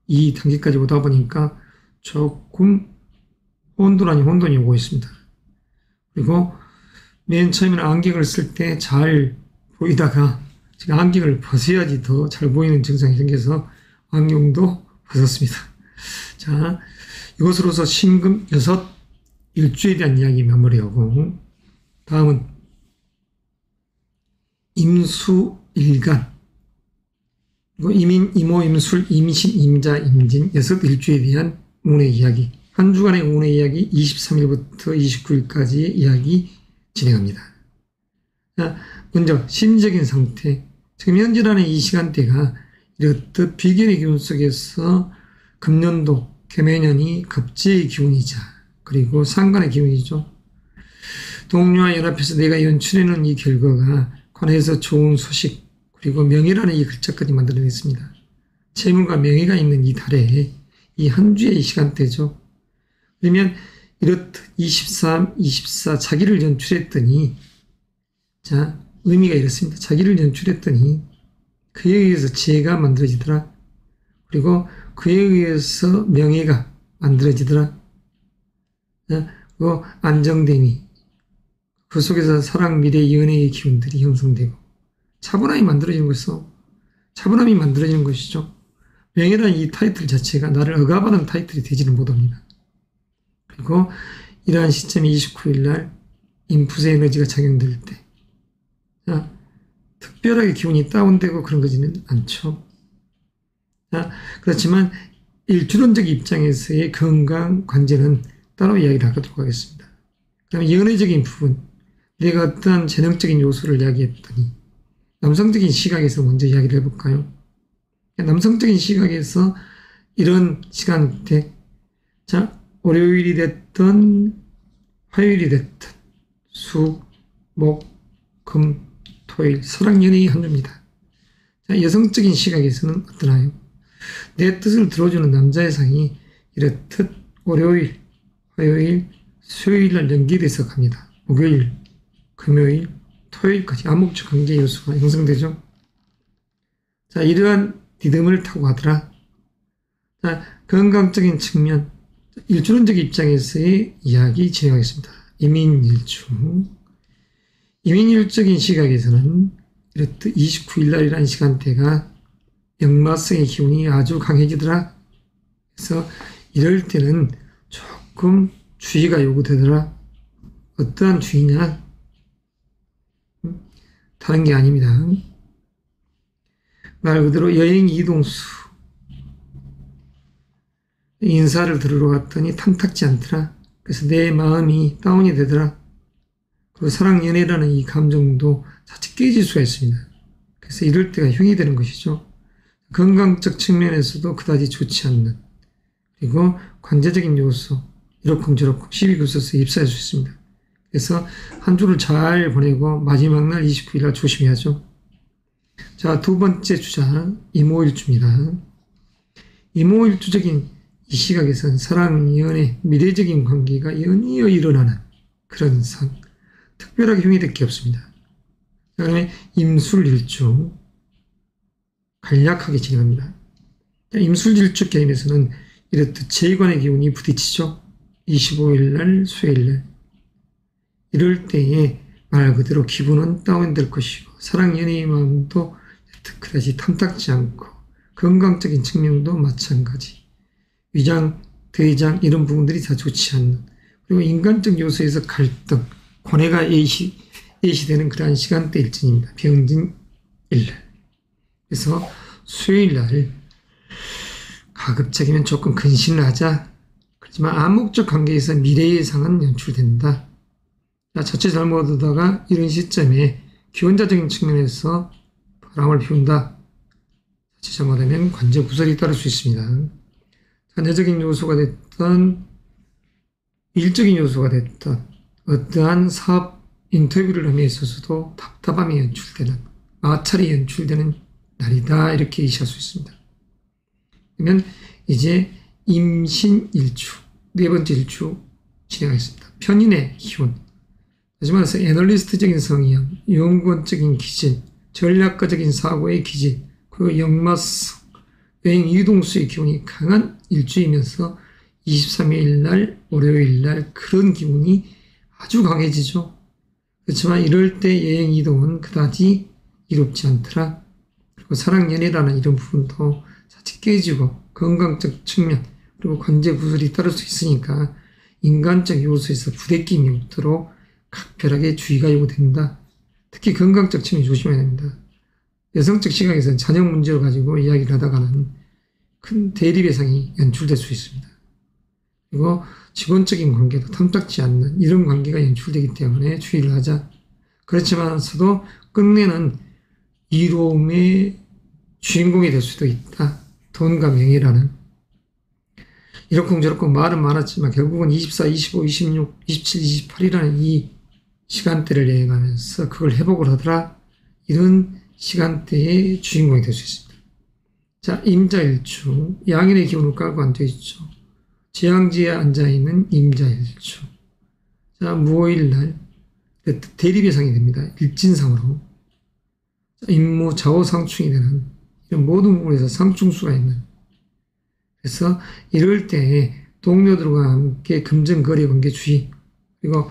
이 단계까지 오다 보니까 조금 혼돈 아닌 혼돈이 오고 있습니다. 그리고 맨 처음에는 안경을 쓸 때 잘 보이다가 지금 안경을 벗어야지 더 잘 보이는 증상이 생겨서 안경도 벗었습니다. 자, 이것으로서 신금 여섯 일주에 대한 이야기 마무리하고, 다음은 임수일간, 그리고 이민, 이모, 임술, 임신, 임자, 임진 여섯 일주에 대한 운의 이야기, 한 주간의 운의 이야기 23일부터 29일까지의 이야기 진행합니다. 자, 먼저 심리적인 상태. 지금 현재라는 이 시간대가 이렇듯 비견의 기운 속에서 금년도 개매년이 급제의 기운이자 그리고 상관의 기운이죠. 동료와 연합해서 내가 연출해놓은 이 결과가 관해서 좋은 소식 그리고 명예라는 이 글자까지 만들어냈습니다. 재물과 명예가 있는 이 달에 이 한 주의 시간대죠. 그러면 이렇듯 23, 24 자기를 연출했더니 자 의미가 이렇습니다. 자기를 연출했더니 그에 의해서 지혜가 만들어지더라. 그리고 그에 의해서 명예가 만들어지더라. 그리고 안정됨이 그 속에서 사랑, 미래, 연애의 기운들이 형성되고 차분함이 만들어지는 것이죠. 차분함이 만들어지는 것이죠. 명예라는 이 타이틀 자체가 나를 억압하는 타이틀이 되지는 못합니다. 그리고 이러한 시점이 29일 날 인풋의 에너지가 작용될 때 특별하게 기운이 다운되고 그런 거지는 않죠. 그렇지만 일주론적 입장에서의 건강 관제는 따로 이야기를 하도록 하겠습니다. 그 다음에 연애적인 부분, 내가 어떠한 재능적인 요소를 이야기했더니 남성적인 시각에서 먼저 이야기를 해볼까요? 남성적인 시각에서 이런 시간대, 자, 월요일이 됐든 화요일이 됐든 수, 목, 금, 토일, 사랑, 연애의 한 주입니다. 자, 여성적인 시각에서는 어떠나요? 내 뜻을 들어주는 남자의 상이 이렇듯 월요일, 화요일, 수요일 날 연결해서 갑니다. 목요일, 금요일, 토요일까지 암묵적 관계 요소가 형성되죠. 자, 이러한 리듬을 타고 가더라. 자, 건강적인 측면, 일주론적 입장에서의 이야기 진행하겠습니다. 이민일주. 이민일적인 시각에서는 이렇듯 29일 날이라는 시간대가 역마성의 기운이 아주 강해지더라. 그래서 이럴 때는 조금 주의가 요구되더라. 어떠한 주의냐? 다른 게 아닙니다. 말 그대로 여행 이동수. 인사를 들으러 갔더니 탐탁지 않더라. 그래서 내 마음이 다운이 되더라. 그리고 사랑, 연애라는 이 감정도 자칫 깨질 수가 있습니다. 그래서 이럴 때가 흉이 되는 것이죠. 건강적 측면에서도 그다지 좋지 않는, 그리고 관제적인 요소, 이러쿵저러쿵 시비 구설수에 휩싸일 수 있습니다. 그래서 한 주를 잘 보내고 마지막 날 29일 날 조심해야죠. 자, 두 번째 주자 이모일주입니다. 이모일주적인 이 시각에서는 사랑, 연애, 미래적인 관계가 연이어 일어나는 그런 상, 특별하게 흉이 될 게 없습니다. 그 다음에 임술일주, 간략하게 진행합니다. 임술일주 개념에서는 이렇듯 제2관의 기운이 부딪히죠. 25일 날, 수요일 날. 이럴 때에 말 그대로 기분은 다운될 것이고 사랑, 연애의 마음도 그다지 탐탁지 않고 건강적인 측면도 마찬가지. 위장, 대장 이런 부분들이 다 좋지 않는, 그리고 인간적 요소에서 갈등, 고뇌가 예시되는 그러한 시간대 일진입니다. 병진일날. 그래서 수요일날 가급적이면 조금 근신을 하자. 그렇지만 암묵적 관계에서 미래의 상은 연출된다. 자칫 잘못하다가 이런 시점에 기원자적인 측면에서 바람을 피운다. 자칫 잘못하면 관제 구설이 따를 수 있습니다. 자녀적인 요소가 됐던 일적인 요소가 됐던 어떠한 사업 인터뷰를 함에 있어서도 답답함이 연출되는, 마찰이 연출되는 날이다. 이렇게 이해할 수 있습니다. 그러면 이제 임신일주, 네 번째 일주 진행하겠습니다. 편인의 기운. 다시 말해서 애널리스트적인 성향, 연구원적인 기질, 전략가적인 사고의 기질, 그리고 역마성, 여행 이동수의 기운이 강한 일주이면서 23일 날, 월요일 날 그런 기운이 아주 강해지죠. 그렇지만 이럴 때 여행 이동은 그다지 이롭지 않더라. 그리고 사랑, 연애라는 이런 부분도 자칫 깨지고 건강적 측면, 그리고 관제 구설이 따를 수 있으니까 인간적 요소에서 부대낌이 없도록 각별하게 주의가 요구된다. 특히 건강적 측면 조심해야 됩니다. 여성적 시각에서는 자녀 문제를 가지고 이야기를 하다가는 큰 대립의 상이 연출될 수 있습니다. 그리고 직원적인 관계도 탐탁지 않는 이런 관계가 연출되기 때문에 주의를 하자. 그렇지만서도 끝내는 이로움의 주인공이 될 수도 있다. 돈과 명예라는. 이렇쿵 저렇쿵 말은 많았지만 결국은 24, 25, 26, 27, 28이라는 이 시간대를 여행하면서 그걸 회복을 하더라. 이런 시간대의 주인공이 될 수 있습니다. 자, 임자일주. 양인의 기운을 깔고 앉아있죠. 제왕지에 앉아있는 임자일주. 자, 무오일날 대립예상이 됩니다. 일진상으로. 자, 임무 좌우상충이 되는 이런 모든 부분에서 상충수가 있는. 그래서 이럴 때 동료들과 함께 금전거래 관계 주의. 그리고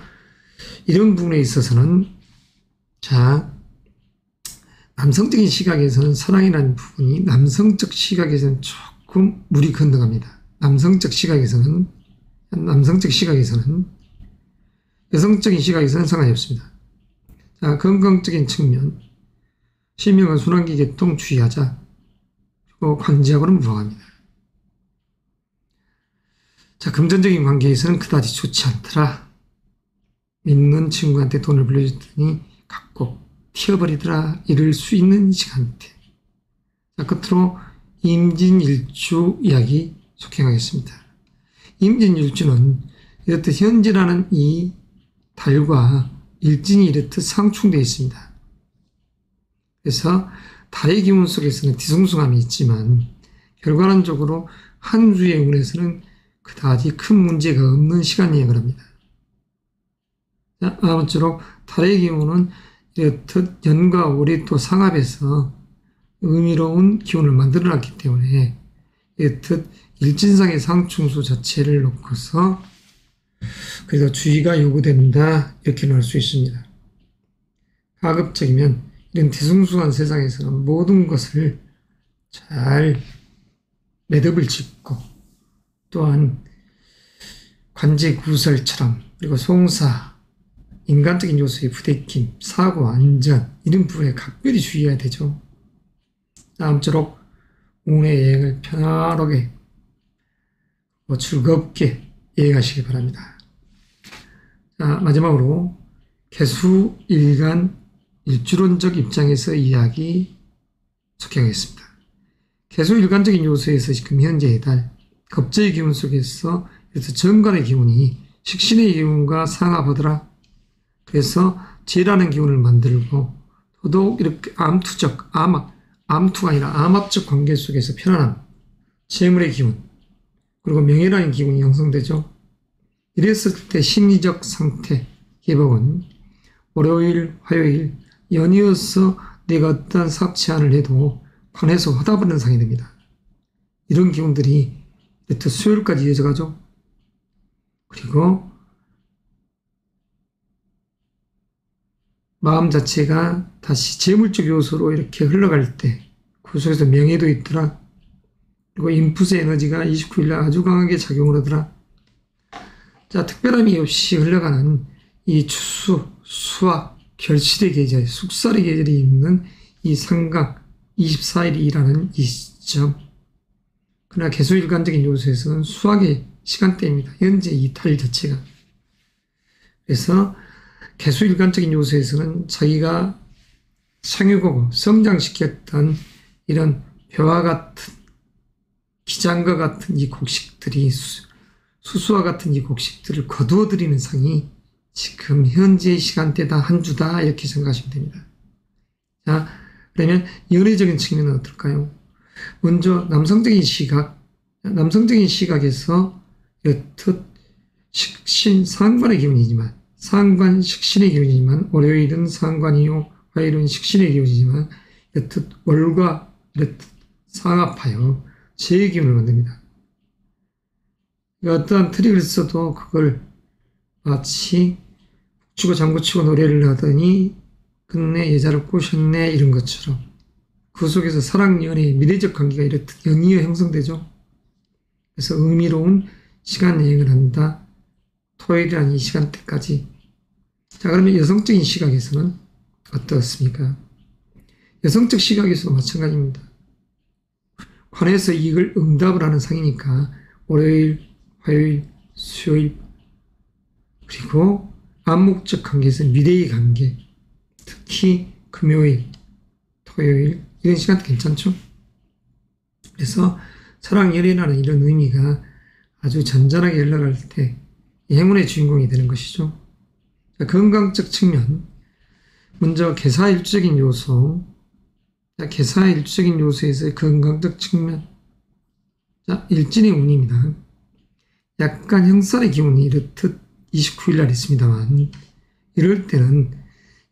이런 부분에 있어서는 자, 남성적인 시각에서는 사랑이라는 부분이 남성적 시각에서는 조금 물이 건너갑니다. 남성적 시각에서는 여성적인 시각에서는 상관이 없습니다. 자, 건강적인 측면, 신명은 순환기 계통 주의하자. 그리고 관지하고는 무방합니다. 자, 금전적인 관계에서는 그다지 좋지 않더라. 믿는 친구한테 돈을 빌려줬더니 갖고 튀어버리더라. 이럴 수 있는 시간대. 자, 끝으로 임진일주 이야기 속행하겠습니다. 임진일주는 이렇듯 현재라는 이 달과 일진이 이렇듯 상충되어 있습니다. 그래서 달의 기운 속에서는 뒤숭숭함이 있지만 결과론적으로 한 주의 운에서는 그다지 큰 문제가 없는 시간 여행을 합니다. 자, 아무쪼록 달의 기운은 이렇듯 연과 월이 또 상합해서 의미로운 기운을 만들어놨기 때문에 이렇듯 일진상의 상충수 자체를 놓고서 그래도 주의가 요구된다 이렇게 말할 수 있습니다. 가급적이면 이런 뒤숭숭한 세상에서는 모든 것을 잘 매듭을 짓고 또한 관제구설처럼 그리고 송사, 인간적인 요소의 부대낌, 사고, 안전 이런 부분에 각별히 주의해야 되죠. 아무쪼록 운의 여행을 편안하게 즐겁게 여행하시기 바랍니다. 자, 마지막으로 개수일간 일주론적 입장에서 이야기 속행하겠습니다. 개수일간적인 요소에서 지금 현재의 달, 겁재의 기운 속에서 정관의 기운이 식신의 기운과 상합하더라. 그래서 재라는 기운을 만들고 더더욱 이렇게 암투가 아니라 암합적 관계 속에서 편안함, 재물의 기운, 그리고 명예라는 기운이 형성되죠. 이랬을 때 심리적 상태 회복은 월요일, 화요일 연이어서 내가 어떤 사업 제안을 해도 관해서 화답하는 상이 됩니다. 이런 기운들이 이렇게 수요일까지 이어져가죠. 그리고 마음 자체가 다시 재물적 요소로 이렇게 흘러갈 때 그 속에서 명예도 있더라. 그리고 인풋의 에너지가 29일날 아주 강하게 작용을 하더라. 자, 특별함이 없이 흘러가는 이 추수, 수학, 결실의 계절, 숙살의 계절이 있는 이 상강 24일이라는 이 시점. 그러나 개수일간적인 요소에서는 수학의 시간대입니다. 현재 이 달 자체가. 그래서 개수일간적인 요소에서는 자기가 상육하고 성장시켰던 이런 벼와 같은 기장과 같은 이 곡식들이 수수와 같은 이 곡식들을 거두어들이는 상이 지금 현재의 시간대다, 한 주다 이렇게 생각하시면 됩니다. 자, 그러면 연애적인 측면은 어떨까요? 먼저 남성적인 시각에서 이렇듯 식신 상관의 기운이지만 상관 식신의 기운이지만 월요일은 상관이요 화요일은 식신의 기운이지만 이렇듯 월과 이렇듯 상합하여 재의 기운을 만듭니다. 어떠한 트릭을 써도 그걸 마치 북치고 장구치고 노래를 하더니 끝내 여자를 꼬셨네 이런 것처럼 그 속에서 사랑, 연애, 미래적 관계가 이렇듯 연이어 형성되죠. 그래서 의미로운 시간 여행을 한다. 토요일이라는 이 시간대까지. 자, 그러면 여성적인 시각에서는 어떻습니까? 여성적 시각에서도 마찬가지입니다. 관에서 이걸 응답을 하는 상이니까 월요일, 화요일, 수요일 그리고 암묵적 관계에서 미래의 관계 특히 금요일, 토요일 이런 시간대 괜찮죠? 그래서 사랑연애라는 이런 의미가 아주 잔잔하게 흘러갈 때 행운의 주인공이 되는 것이죠. 자, 건강적 측면. 먼저 개사일주적인 요소. 자, 개사일주적인 요소에서의 건강적 측면. 자, 일진의 운입니다. 약간 형살의 기운이 이렇듯 29일 날 있습니다만, 이럴 때는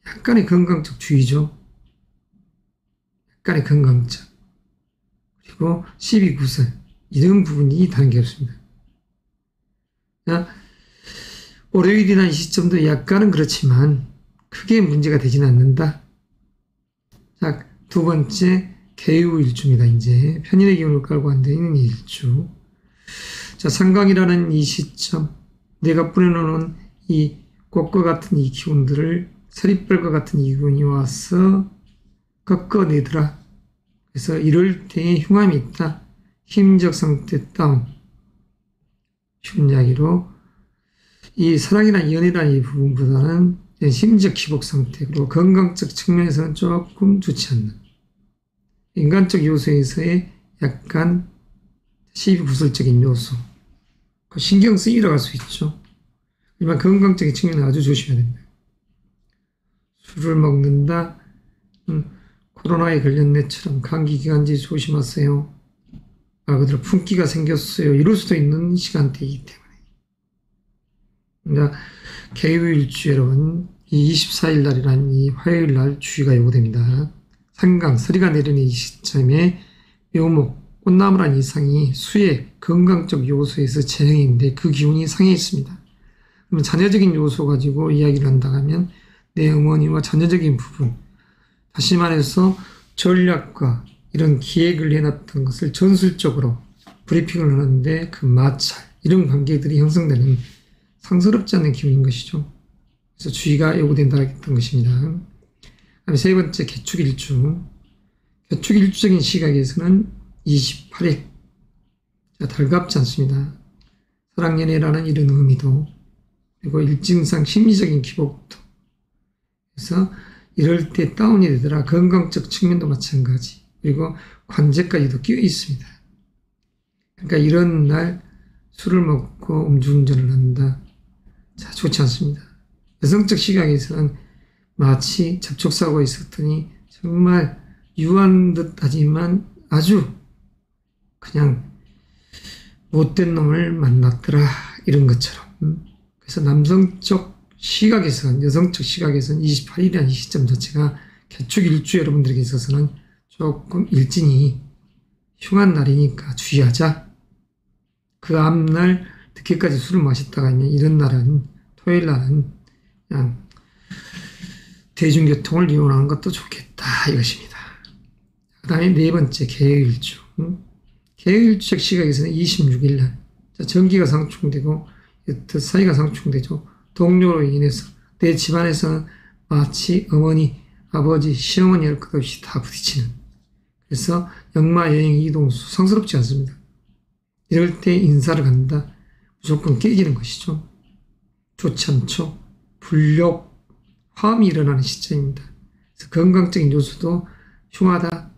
약간의 건강적 주의죠. 약간의 건강적. 그리고 12구설. 이런 부분이 다른 게 없습니다. 자, 월요일이나 이 시점도 약간은 그렇지만 크게 문제가 되지는 않는다. 자, 두 번째 개유일주입니다. 이제 편인의 기운을 깔고 앉아있는 일주. 자, 상강이라는 이 시점, 내가 뿌려놓은 이 꽃과 같은 이 기운들을 서리벌과 같은 이 기운이 와서 꺾어내더라. 그래서 이럴 때에 흉함이 있다. 힘적 상태 다운. 쉬운 이야기로 이 사랑이나 연애라는 이 부분보다는 심적 기복 상태, 그리고 건강적 측면에서는 조금 좋지 않는 인간적 요소에서의 약간 시비구설적인 요소, 신경 쓰이러 갈 수 있죠. 하지만 건강적인 측면은 아주 조심해야 됩니다. 술을 먹는다, 코로나에 걸렸네처럼 감기기관지 조심하세요. 말 그대로 품기가 생겼어요. 이럴 수도 있는 시간대이기 때문에. 개유일주 여러분, 이 24일 날이란 이 화요일 날 주의가 요구됩니다. 상강, 서리가 내리는 이 시점에 묘목, 꽃나무란 이상이 수의 건강적 요소에서 재행인데 그 기운이 상해 있습니다. 그러면 자녀적인 요소 가지고 이야기를 한다고 하면 내 어머니와 자녀적인 부분, 다시 말해서 전략과 이런 기획을 해놨던 것을 전술적으로 브리핑을 하는데 그 마찰, 이런 관계들이 형성되는 상스럽지 않은 기운인 것이죠. 그래서 주의가 요구된다고 했던 것입니다. 그다음에 세 번째 개축일주. 개축일주적인 시각에서는 28일. 자, 달갑지 않습니다. 사랑연애라는 이런 의미도, 그리고 일증상 심리적인 기복도. 그래서 이럴 때 다운이 되더라. 건강적 측면도 마찬가지. 그리고 관제까지도 끼어 있습니다. 그러니까 이런 날 술을 먹고 음주운전을 한다. 자, 좋지 않습니다. 여성적 시각에서는 마치 접촉사고가 있었더니 정말 유한 듯 하지만 아주 그냥 못된 놈을 만났더라. 이런 것처럼. 그래서 남성적 시각에서는, 여성적 시각에서는 28일이라는 시점 자체가 개축일주 여러분들에게 있어서는 조금 일진이 흉한 날이니까 주의하자. 그 앞날 늦게까지 술을 마셨다가 이런 날은, 토요일 날은 그냥 대중교통을 이용하는 것도 좋겠다 이것입니다. 그 다음에 네 번째 개요일주. 개요일주적 시각에서는 26일 날, 자, 전기가 상충되고 사이가 상충되죠. 동료로 인해서 내 집안에서는 마치 어머니, 아버지, 시어머니 할 것 없이 다 부딪히는, 그래서 역마 여행 이동수 상스럽지 않습니다. 이럴 때 인사를 간다. 무조건 깨지는 것이죠. 좋지 않죠. 불욕, 화음이 일어나는 시점입니다. 그래서 건강적인 요소도 흉하다.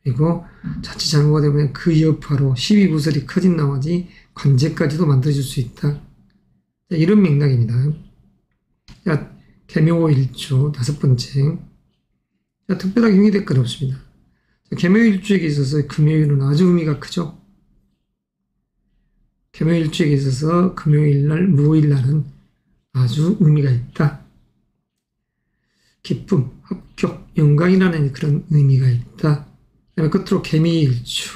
그리고 자칫 잘못되면 그 여파로 시비구설이 커진 나머지 관제까지도 만들어질 수 있다. 자, 이런 맥락입니다. 자, 개묘일주 다섯 번째. 자, 특별하게 흉이 될 건 없습니다. 자, 개묘일주에게 있어서 금요일은 아주 의미가 크죠. 개묘일주에게 있어서 금요일날, 무오일날은 아주 의미가 있다. 기쁨, 합격, 영광이라는 그런 의미가 있다. 그다음에 끝으로 개미일주.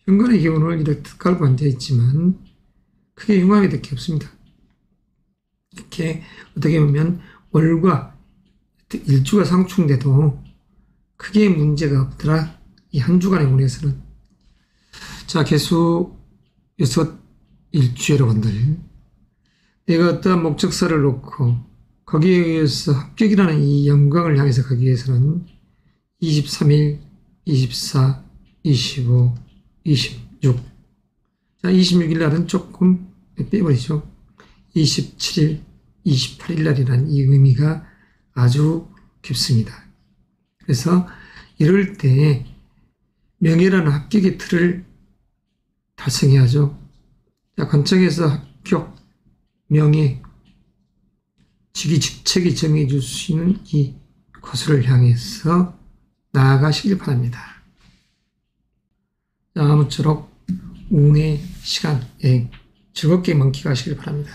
현관의 기운을 이렇게 깔고 앉아있지만 크게 흉하게 될 게 없습니다. 이렇게 어떻게 보면 월과 일주가 상충돼도 크게 문제가 없더라. 이 한 주간의 운에서는. 자, 개수 6일주 여러분들. 내가 어떠한 목적사를 놓고 거기에 의해서 합격이라는 이 영광을 향해서 가기 위해서는 23일, 24, 25, 26. 자, 26일 날은 조금 빼버리죠. 27일, 28일 날이라는 이 의미가 아주 깊습니다. 그래서 이럴 때 명예라는 합격의 틀을 달성해야죠. 자, 관청에서 합격, 명예, 직위 직책이 정해줄 수 있는 이 것을 향해서 나아가시길 바랍니다. 자, 아무쪼록 운의 시간, 즐겁게 만끽하시길 바랍니다.